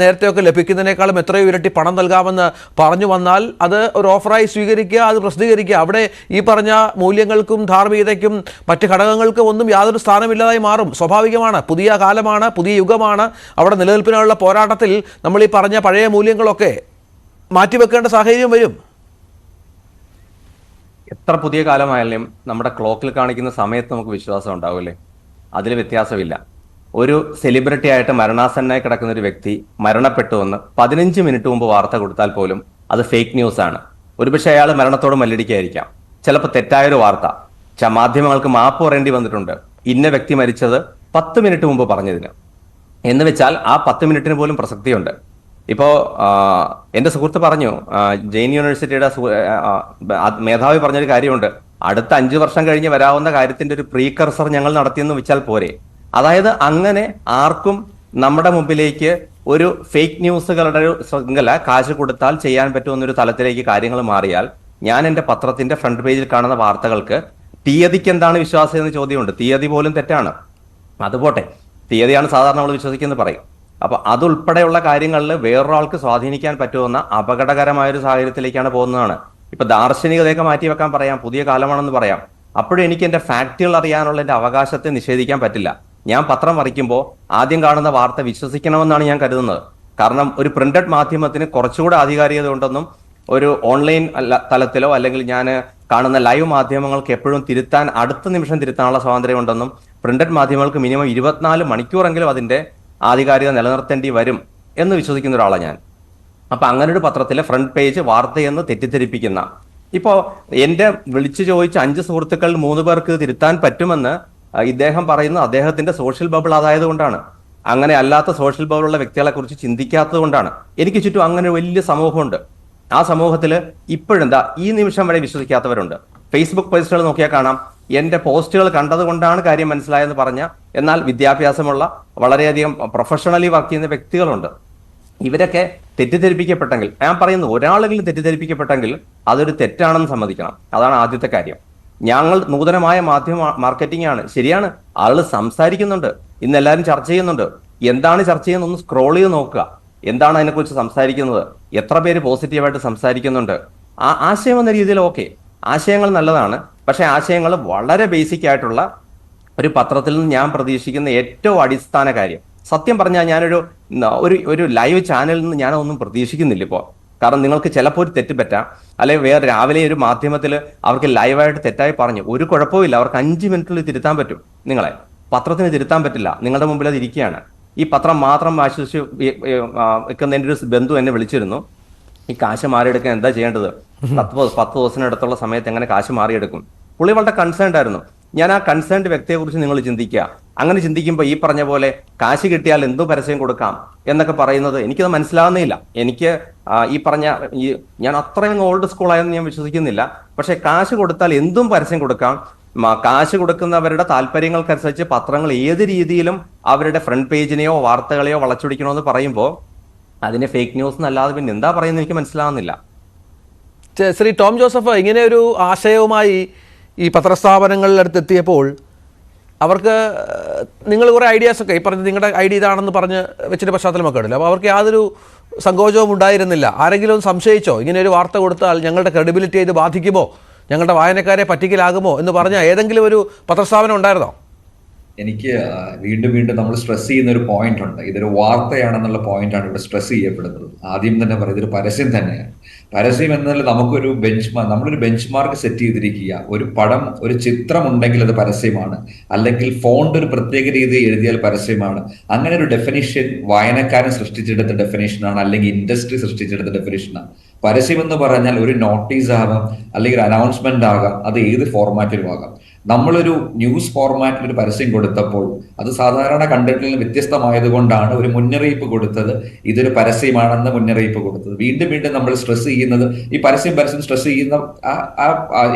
നേരത്തെയൊക്കെ ലഭിക്കുന്നതിനേക്കാളും എത്രയോ ഇരട്ടി പണം നൽകാമെന്ന് പറഞ്ഞു വന്നാൽ അത് ഒരു ഓഫറായി സ്വീകരിക്കുക, അത് പ്രസിദ്ധീകരിക്കുക. അവിടെ ഈ പറഞ്ഞ മൂല്യങ്ങൾക്കും ധാർമ്മികതയ്ക്കും മറ്റ് ഘടകങ്ങൾക്കും ഒന്നും യാതൊരു സ്ഥാനമില്ലാതായി മാറും. സ്വാഭാവികമാണ്. പുതിയ കാലമാണ്, പുതിയ യുഗമാണ്. അവിടെ നിലനിൽപ്പിനുള്ള പോരാട്ടത്തിൽ നമ്മൾ ഈ പറഞ്ഞ പഴയ മൂല്യങ്ങളൊക്കെ മാറ്റിവെക്കേണ്ട സാഹചര്യം വരും. എത്ര പുതിയ കാലമായാലും നമ്മുടെ ക്ലോക്കിൽ കാണിക്കുന്ന സമയത്ത് നമുക്ക് വിശ്വാസം ഉണ്ടാവില്ലേ? അതിൽ വ്യത്യാസമില്ല. ഒരു സെലിബ്രിറ്റി ആയിട്ട് മരണാസന്നായി കിടക്കുന്ന ഒരു വ്യക്തി മരണപ്പെട്ടുവെന്ന് 15 മിനിറ്റ് മുമ്പ് വാർത്ത കൊടുത്താൽ പോലും അത് ഫേക്ക് ന്യൂസ് ആണ്. ഒരുപക്ഷെ അയാൾ മരണത്തോട് മല്ലടിക്കായിരിക്കാം. ചിലപ്പോൾ തെറ്റായൊരു വാർത്ത. മാധ്യമങ്ങൾക്ക് മാപ്പ് പറയേണ്ടി വന്നിട്ടുണ്ട്. ഇന്ന വ്യക്തി മരിച്ചത് 10 മിനിറ്റ് മുമ്പ് പറഞ്ഞതിന് എന്ന് വെച്ചാൽ ആ 10 മിനിറ്റിന് പോലും പ്രസക്തിയുണ്ട്. ഇപ്പോൾ എൻ്റെ സുഹൃത്ത് പറഞ്ഞു, ജെയിൻ യൂണിവേഴ്സിറ്റിയുടെ മേധാവി പറഞ്ഞൊരു കാര്യമുണ്ട്. അടുത്ത 5 വർഷം കഴിഞ്ഞ് വരാവുന്ന കാര്യത്തിന്റെ ഒരു പ്രീകർസർ ഞങ്ങൾ നടത്തിയെന്ന് വെച്ചാൽ പോരെ. അതായത് അങ്ങനെ ആർക്കും നമ്മുടെ മുമ്പിലേക്ക് ഒരു ഫേക്ക് ന്യൂസുകളുടെ ഒരു ശൃംഖല കാശ് കൊടുത്താൽ ചെയ്യാൻ പറ്റുമെന്നൊരു തലത്തിലേക്ക് കാര്യങ്ങൾ മാറിയാൽ ഞാൻ എൻ്റെ പത്രത്തിന്റെ ഫ്രണ്ട് പേജിൽ കാണുന്ന വാർത്തകൾക്ക് തീയതിക്ക് എന്താണ് വിശ്വാസം എന്ന് ചോദ്യമുണ്ട്. തീയതി പോലും തെറ്റാണ്. അതുപോട്ടെ, തീയതിയാണ് സാധാരണ നമ്മൾ വിശ്വസിക്കുന്നത് പറയും. അപ്പൊ അതുൾപ്പെടെയുള്ള കാര്യങ്ങളിൽ വേറൊരാൾക്ക് സ്വാധീനിക്കാൻ പറ്റുമെന്ന അപകടകരമായ ഒരു സാഹചര്യത്തിലേക്കാണ് പോകുന്നതാണ്. ഇപ്പൊ ദാർശനികതയൊക്കെ മാറ്റി വെക്കാൻ പറയാം, പുതിയ കാലമാണെന്ന് പറയാം. അപ്പോഴും എനിക്ക് എൻ്റെ ഫാക്റ്റുകൾ അറിയാനുള്ള എൻ്റെ അവകാശത്തെ നിഷേധിക്കാൻ പറ്റില്ല. ഞാൻ പത്രം വരയ്ക്കുമ്പോൾ ആദ്യം കാണുന്ന വാർത്ത വിശ്വസിക്കണമെന്നാണ് ഞാൻ കരുതുന്നത്. കാരണം ഒരു പ്രിന്റഡ് മാധ്യമത്തിന് കുറച്ചുകൂടെ ആധികാരികത ഉണ്ടെന്നും ഒരു ഓൺലൈൻ തലത്തിലോ അല്ലെങ്കിൽ ഞാൻ കാണുന്ന ലൈവ് മാധ്യമങ്ങൾക്ക് എപ്പോഴും തിരുത്താൻ, അടുത്ത നിമിഷം തിരുത്താനുള്ള സ്വാതന്ത്ര്യം ഉണ്ടെന്നും പ്രിന്റഡ് മാധ്യമങ്ങൾക്ക് മിനിമം 24 മണിക്കൂറെങ്കിലും അതിന്റെ ആധികാരികത നിലനിർത്തേണ്ടി വരും എന്ന് വിശ്വസിക്കുന്ന ഒരാളാണ് ഞാൻ. അപ്പം അങ്ങനെ ഒരു പത്രത്തിലെ ഫ്രണ്ട് പേജ് വാർത്തയെന്ന് തെറ്റിദ്ധരിപ്പിക്കുന്ന, ഇപ്പോൾ എൻ്റെ വിളിച്ചു ചോദിച്ച 5 സുഹൃത്തുക്കളിൽ 3 പേർക്ക് തിരുത്താൻ പറ്റുമെന്ന് ഇദ്ദേഹം പറയുന്നത് അദ്ദേഹത്തിന്റെ സോഷ്യൽ ബബിൾ അതായതുകൊണ്ടാണ്. അങ്ങനെ അല്ലാത്ത സോഷ്യൽ ബബിളുള്ള വ്യക്തികളെ കുറിച്ച് ചിന്തിക്കാത്തത് കൊണ്ടാണ്. എനിക്ക് ചുറ്റും അങ്ങനെ വലിയ സമൂഹമുണ്ട്. ആ സമൂഹത്തിൽ ഇപ്പോഴെന്താ ഈ നിമിഷം വരെ വിശ്വസിക്കാത്തവരുണ്ട്. ഫേസ്ബുക്ക് പോസ്റ്റുകൾ നോക്കിയാൽ കാണാം, എൻ്റെ പോസ്റ്റുകൾ കണ്ടതുകൊണ്ടാണ് കാര്യം മനസ്സിലായെന്ന് പറഞ്ഞ, എന്നാൽ വിദ്യാഭ്യാസമുള്ള വളരെയധികം പ്രൊഫഷണലി വർക്ക് ചെയ്യുന്ന വ്യക്തികളുണ്ട്. ഇവരൊക്കെ തെറ്റിദ്ധരിപ്പിക്കപ്പെട്ടെങ്കിൽ, ഞാൻ പറയുന്നു ഒരാളെങ്കിലും തെറ്റിദ്ധരിപ്പിക്കപ്പെട്ടെങ്കിൽ അതൊരു തെറ്റാണെന്ന് സമ്മതിക്കണം. അതാണ് ആദ്യത്തെ കാര്യം. ഞങ്ങൾ നൂതനമായ മാധ്യമ മാർക്കറ്റിംഗ് ആണ്, ശരിയാണ്. ആളുകൾ സംസാരിക്കുന്നുണ്ട്, ഇന്ന് എല്ലാവരും ചർച്ച ചെയ്യുന്നുണ്ട്. എന്താണ് ചർച്ച ചെയ്യുന്നത് ഒന്ന് സ്ക്രോൾ ചെയ്ത് നോക്കുക. എന്താണ് അതിനെക്കുറിച്ച് സംസാരിക്കുന്നത്, എത്ര പേര് പോസിറ്റീവായിട്ട് സംസാരിക്കുന്നുണ്ട്. ആ ആശയം എന്ന രീതിയിൽ ഓക്കെ, ആശയങ്ങൾ നല്ലതാണ്. പക്ഷേ ആശയങ്ങൾ വളരെ ബേസിക് ആയിട്ടുള്ള ഒരു പത്രത്തിൽ നിന്ന് ഞാൻ പ്രതീക്ഷിക്കുന്ന ഏറ്റവും അടിസ്ഥാന കാര്യം, സത്യം പറഞ്ഞാൽ ഞാനൊരു ഒരു ലൈവ് ചാനലിൽ നിന്ന് ഞാനൊന്നും പ്രതീക്ഷിക്കുന്നില്ല ഇപ്പോൾ. കാരണം നിങ്ങൾക്ക് ചിലപ്പോൾ ഒരു തെറ്റ് പറ്റാം, അല്ലെങ്കിൽ വേറെ രാവിലെ ഒരു മാധ്യമത്തിൽ അവർക്ക് ലൈവായിട്ട് തെറ്റായി പറഞ്ഞു, ഒരു കുഴപ്പമില്ല, അവർക്ക് 5 മിനിറ്റിൽ തിരുത്താൻ പറ്റും. നിങ്ങളെ പത്രത്തിന് തിരുത്താൻ പറ്റില്ല, നിങ്ങളുടെ മുമ്പിൽ അത് ഇരിക്കുകയാണ്. ഈ പത്രം മാത്രം ആശ്വസിച്ച് വെക്കുന്ന എൻ്റെ ഒരു ബന്ധു എന്നെ വിളിച്ചിരുന്നു, ഈ കാശ് മാറിയെടുക്കാൻ എന്താ ചെയ്യേണ്ടത്, 10 ദിവസത്തിനടുത്തുള്ള സമയത്ത് എങ്ങനെ കാശ് മാറിയെടുക്കും. പുള്ളി വളരെ കൺസേൺഡ് ആയിരുന്നു. ഞാൻ ആ കൺസേൺഡ് വ്യക്തിയെ കുറിച്ച് നിങ്ങൾ ചിന്തിക്കുക. അങ്ങനെ ചിന്തിക്കുമ്പോൾ ഈ പറഞ്ഞ പോലെ കാശ് കിട്ടിയാൽ എന്തു പരസ്യം കൊടുക്കാം എന്നൊക്കെ പറയുന്നത് എനിക്കത് മനസ്സിലാവുന്നില്ല. എനിക്ക് ഈ പറഞ്ഞ ഞാൻ അത്രയും ഓൾഡ് സ്കൂളായെന്ന് ഞാൻ വിശ്വസിക്കുന്നില്ല. പക്ഷെ കാശ് കൊടുത്താൽ എന്തും പരസ്യം കൊടുക്കാം. കാശ് കൊടുക്കുന്നവരുടെ താല്പര്യങ്ങൾക്കനുസരിച്ച് പത്രങ്ങൾ ഏത് രീതിയിലും അവരുടെ ഫ്രണ്ട് പേജിനെയോ വാർത്തകളെയോ വളച്ചൊടിക്കണമെന്ന് പറയുമ്പോൾ അതിനെ ഫേക്ക് ന്യൂസ് എന്നല്ലാതെ പിന്നെ എന്താ പറയുന്നത് എനിക്ക് മനസ്സിലാവുന്നില്ല. ശ്രീ ടോം ജോസഫ്, ഇങ്ങനെ ഒരു ആശയവുമായി ഈ പത്രസ്ഥാപനങ്ങളുടെ അടുത്ത് എത്തിയപ്പോൾ അവർക്ക് നിങ്ങൾ കുറേ ഐഡിയാസൊക്കെ ഈ പറഞ്ഞ് നിങ്ങളുടെ ഐഡിയ ഇതാണെന്ന് പറഞ്ഞ് വെച്ചിട്ട് പശ്ചാത്തലമൊക്കെ ഉണ്ടല്ലോ, അപ്പോൾ അവർക്ക് യാതൊരു സങ്കോചവും ഉണ്ടായിരുന്നില്ല. ആരെങ്കിലും സംശയിച്ചോ ഇങ്ങനെ ഒരു വാർത്ത കൊടുത്താൽ ഞങ്ങളുടെ ക്രെഡിബിലിറ്റി ഇത് ബാധിക്കുമോ, ഞങ്ങളുടെ വായനക്കാരെ പറ്റിക്കലാകുമോ എന്ന് പറഞ്ഞ ഏതെങ്കിലും ഒരു പത്രസ്ഥാപനം ഉണ്ടായിരുന്നോ? എനിക്ക് വീണ്ടും നമ്മൾ സ്ട്രെസ് ചെയ്യുന്ന ഒരു പോയിന്റ് ഉണ്ട്. ഇതൊരു വാർത്തയാണെന്നുള്ള പോയിന്റാണ് ഇവിടെ സ്ട്രെസ് ചെയ്യപ്പെടുന്നത്. ആദ്യം തന്നെ പറയും, ഇതൊരു പരസ്യം തന്നെയാണ്. പരസ്യം എന്നാൽ നമുക്കൊരു നമ്മളൊരു ബെഞ്ച് മാർക്ക് സെറ്റ് ചെയ്തിരിക്കുക. ഒരു പടം, ഒരു ചിത്രം ഉണ്ടെങ്കിൽ അത് പരസ്യമാണ്, അല്ലെങ്കിൽ ഫോണ്ട് ഒരു പ്രത്യേക രീതിയിൽ എഴുതിയാൽ പരസ്യമാണ്. അങ്ങനെ ഒരു ഡെഫിനിഷൻ വായനക്കാരൻ സൃഷ്ടിച്ചെടുത്ത ഡെഫിനേഷനാണ്, അല്ലെങ്കിൽ ഇൻഡസ്ട്രി സൃഷ്ടിച്ചെടുത്ത ഡെഫിനേഷനാണ്. പരസ്യം എന്ന് പറഞ്ഞാൽ ഒരു നോട്ടീസ് ആകാം, അല്ലെങ്കിൽ ഒരു അനൗൺസ്മെന്റ് ആകാം, അത് ഏത് ഫോർമാറ്റിലും ആകാം. നമ്മളൊരു ന്യൂസ് ഫോർമാറ്റിൽ ഒരു പരസ്യം കൊടുത്തപ്പോൾ അത് സാധാരണ കണ്ടന്റിൽ നിന്ന് വ്യത്യസ്തമായതുകൊണ്ടാണ് ഒരു മുന്നറിയിപ്പ് കൊടുത്തത്, ഇതൊരു പരസ്യമാണെന്ന് മുന്നറിയിപ്പ് കൊടുത്തത്. വീണ്ടും നമ്മൾ സ്ട്രെസ് ചെയ്യുന്നത് ഈ പരസ്യം സ്ട്രെസ് ചെയ്യുന്ന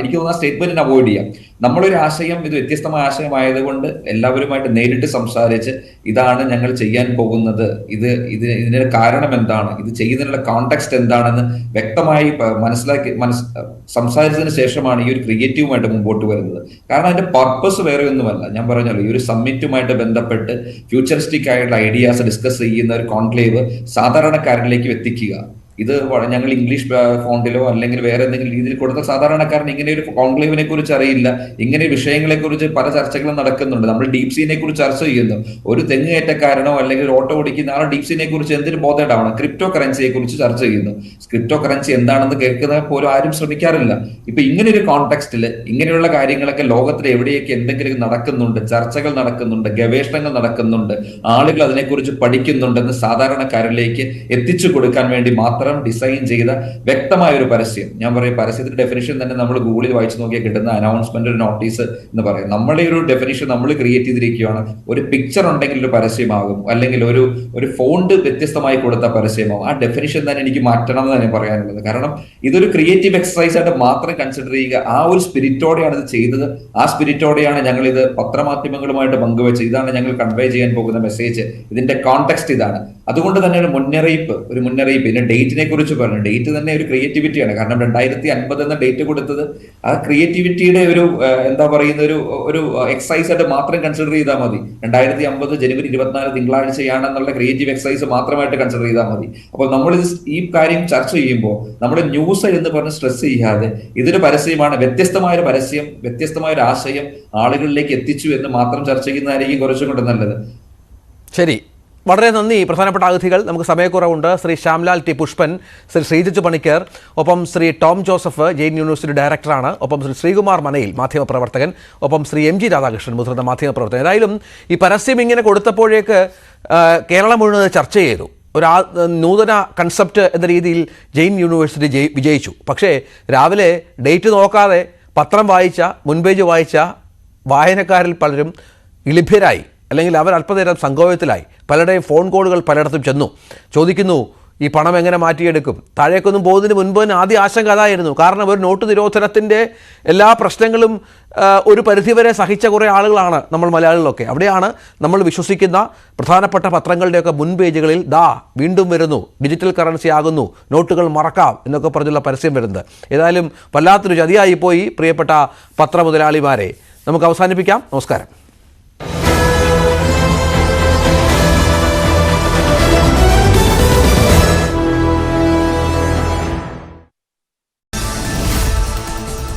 എനിക്ക് തോന്നുന്ന സ്റ്റേറ്റ്മെന്റിന് അവോയ്ഡ് ചെയ്യാം. നമ്മളൊരു ആശയം, ഇത് വ്യത്യസ്തമായ ആശയമായതുകൊണ്ട് എല്ലാവരുമായിട്ട് നേരിട്ട് സംസാരിച്ച് ഇതാണ് ഞങ്ങൾ ചെയ്യാൻ പോകുന്നത്, ഇതിന്റെ കാരണം എന്താണ്, ഇത് ചെയ്യുന്നതിനുള്ള കോണ്ടെക്സ്റ്റ് എന്താണെന്ന് വ്യക്തമായി സംസാരിച്ചതിന് ശേഷമാണ് ഈ ഒരു ക്രിയേറ്റീവുമായിട്ട് മുമ്പോട്ട് വരുന്നത്. കാരണം അതിന്റെ പർപ്പസ് വേറെ ഒന്നുമല്ല. ഞാൻ പറഞ്ഞല്ലോ, ഈ ഒരു സമ്മിറ്റുമായിട്ട് ബന്ധപ്പെട്ട് ഫ്യൂച്ചറിസ്റ്റിക് ആയിട്ടുള്ള ഐഡിയാസ് ഡിസ്കസ് ചെയ്യുന്ന ഒരു കോൺക്ലേവ് സാധാരണക്കാരിലേക്ക് എത്തിക്കുക. ഇത് ഞങ്ങൾ ഇംഗ്ലീഷ് ഫോണ്ടിലോ അല്ലെങ്കിൽ വേറെ എന്തെങ്കിലും രീതിയിൽ കൊടുത്ത സാധാരണക്കാരൻ ഇങ്ങനെ ഒരു കോൺക്ലേവിനെ കുറിച്ച് അറിയില്ല. ഇങ്ങനെ വിഷയങ്ങളെ കുറിച്ച് പല ചർച്ചകളും നടക്കുന്നുണ്ട്. നമ്മൾ ഡീപ് സീനെ കുറിച്ച് ചർച്ച ചെയ്യുന്നു. ഒരു തെങ്ങുകയറ്റക്കാരനോ അല്ലെങ്കിൽ ഒരു ഓട്ടോ ഓടിക്കുന്ന ആളോ ഡീപ് സീനെ കുറിച്ച് എന്തിനു ബോധേഡാവണം? ക്രിപ്റ്റോ കറൻസിയെ കുറിച്ച് ചർച്ച ചെയ്യുന്നു. ക്രിപ്റ്റോ കറൻസി എന്താണെന്ന് കേൾക്കുന്ന പോലും ആരും ശ്രമിക്കാറില്ല. ഇപ്പൊ ഇങ്ങനെ ഒരു കോണ്ടെക്സ്റ്റിൽ ഇങ്ങനെയുള്ള കാര്യങ്ങളൊക്കെ ലോകത്തിൽ എവിടെയൊക്കെ എന്തെങ്കിലും നടക്കുന്നുണ്ട്, ചർച്ചകൾ നടക്കുന്നുണ്ട്, ഗവേഷണങ്ങൾ നടക്കുന്നുണ്ട്, ആളുകൾ അതിനെക്കുറിച്ച് പഠിക്കുന്നുണ്ടെന്ന് സാധാരണക്കാരിലേക്ക് എത്തിച്ചു കൊടുക്കാൻ വേണ്ടി മാത്രം ഡിസൈൻ ചെയ്ത വ്യക്തമായ ഒരു പരസ്യം. ഞാൻ പറയും, പരസ്യത്തിന്റെ ഡെഫിനിഷൻ തന്നെ നമ്മൾ ഗൂഗിളിൽ വായിച്ചു നോക്കിയാൽ കിട്ടുന്ന അനൗൺസ്മെന്റ്, ഒരു നോട്ടീസ് എന്ന് പറയും. നമ്മളെ ഒരു ഡെഫിനിഷൻ നമ്മൾ ക്രിയേറ്റ് ചെയ്തിരിക്കുകയാണ്. ഒരു പിക്ചർ ഉണ്ടെങ്കിൽ ഒരു പരസ്യമാകും, അല്ലെങ്കിൽ ഒരു ഫോണ്ട് വ്യത്യസ്തമായി കൊടുത്ത പരസ്യമാകും. ആ ഡെഫിനിഷൻ തന്നെ എനിക്ക് മാറ്റണം എന്ന് തന്നെ പറയാനുള്ളത്. കാരണം ഇതൊരു ക്രിയേറ്റീവ് എക്സസൈസ് ആയിട്ട് മാത്രം കൺസിഡർ ചെയ്യുക. ആ ഒരു സ്പിരിറ്റോടെയാണ് ഇത് ചെയ്തത്. ആ സ്പിരിറ്റോടെയാണ് ഞങ്ങൾ ഇത് പത്രമാധ്യമങ്ങളുമായിട്ട് പങ്കുവെച്ചത്. ഇതാണ് ഞങ്ങൾ കൺവേ ചെയ്യാൻ പോകുന്ന മെസ്സേജ്, ഇതിന്റെ കോണ്ടെക്സ്റ്റ് ഇതാണ്. അതുകൊണ്ട് തന്നെ ഒരു മുന്നറിയിപ്പ്. ഇതിന്റെ ഡേറ്റിനെ കുറിച്ച് പറഞ്ഞു. ഡേറ്റ് തന്നെ ഒരു ക്രിയേറ്റിവിറ്റിയാണ്. കാരണം 2050 എന്ന ഡേറ്റ് കൊടുത്തത് ആ ക്രിയേറ്റിവിറ്റിയുടെ ഒരു എന്താ പറയുന്ന ഒരു എക്സസൈസ് ആയിട്ട് മാത്രം കൺസിഡർ ചെയ്താൽ മതി. 2050 ജനുവരി 24 തിങ്കളാഴ്ചയാണെന്നുള്ള ക്രിയേറ്റീവ് എക്സസൈസ് മാത്രമായിട്ട് കൺസിഡർ ചെയ്താൽ മതി. അപ്പോൾ നമ്മൾ ഈ കാര്യം ചർച്ച ചെയ്യുമ്പോൾ നമ്മുടെ ന്യൂസ് എന്ന് പറഞ്ഞ് സ്ട്രെസ് ചെയ്യാതെ ഇതൊരു പരസ്യമാണ്, വ്യത്യസ്തമായ ഒരു പരസ്യം, വ്യത്യസ്തമായ ഒരു ആശയം ആളുകളിലേക്ക് എത്തിച്ചു എന്ന് മാത്രം ചർച്ച ചെയ്യുന്നതായിരിക്കും കുറച്ചും കൂടെ നല്ലത്. ശരി, വളരെ നന്ദി പ്രധാനപ്പെട്ട അതിഥികൾ. നമുക്ക് സമയക്കുറവുണ്ട്. ശ്രീ ശ്യാംലാൽ ടി പുഷ്പൻ, ശ്രീ ശ്രീജിത്ത് പണിക്കർ, ഒപ്പം Shri Tom Joseph, Jain university ഡയറക്ടറാണ്, ഒപ്പം ശ്രീ ശ്രീകുമാർ മനയിൽ, മാധ്യമപ്രവർത്തകൻ, ഒപ്പം ശ്രീ MG രാധാകൃഷ്ണൻ, മുതിർന്ന മാധ്യമപ്രവർത്തകൻ. ഏതായാലും ഈ പരസ്യം ഇങ്ങനെ കൊടുത്തപ്പോഴേക്ക് കേരളം മുഴുവൻ ചർച്ച ചെയ്തു. നൂതന കൺസെപ്റ്റ് എന്ന രീതിയിൽ ജെയിൻ യൂണിവേഴ്സിറ്റി വിജയിച്ചു. പക്ഷേ രാവിലെ ഡേറ്റ് നോക്കാതെ പത്രം വായിച്ച, മുൻപേജ് വായിച്ച വായനക്കാരിൽ പലരും ഇളിഭ്യരായി, അല്ലെങ്കിൽ അവർ അല്പനേരം സങ്കോചത്തിലായി. പലരുടെയും ഫോൺ കോളുകൾ പലയിടത്തും ചെന്നു. ചോദിക്കുന്നു, ഈ പണം എങ്ങനെ മാറ്റിയെടുക്കും? താഴേക്കൊന്നും പോകുന്നതിന് മുൻപ് തന്നെ ആദ്യ ആശങ്ക അതായിരുന്നു. കാരണം ഒരു നോട്ട് നിരോധനത്തിൻ്റെ എല്ലാ പ്രശ്നങ്ങളും ഒരു പരിധിവരെ സഹിച്ച കുറേ ആളുകളാണ് നമ്മൾ മലയാളികളൊക്കെ. അവിടെയാണ് നമ്മൾ വിശ്വസിക്കുന്ന പ്രധാനപ്പെട്ട പത്രങ്ങളുടെയൊക്കെ മുൻപേജുകളിൽ വീണ്ടും വരുന്നു, ഡിജിറ്റൽ കറൻസി ആകുന്നു, നോട്ടുകൾ മറക്കാം എന്നൊക്കെ പറഞ്ഞുള്ള പരസ്യം വരുന്നത്. ഏതായാലും വല്ലാത്തൊരു ചതിയായിപ്പോയി പ്രിയപ്പെട്ട പത്രമുതലാളിമാരെ. നമുക്ക് അവസാനിപ്പിക്കാം. നമസ്കാരം.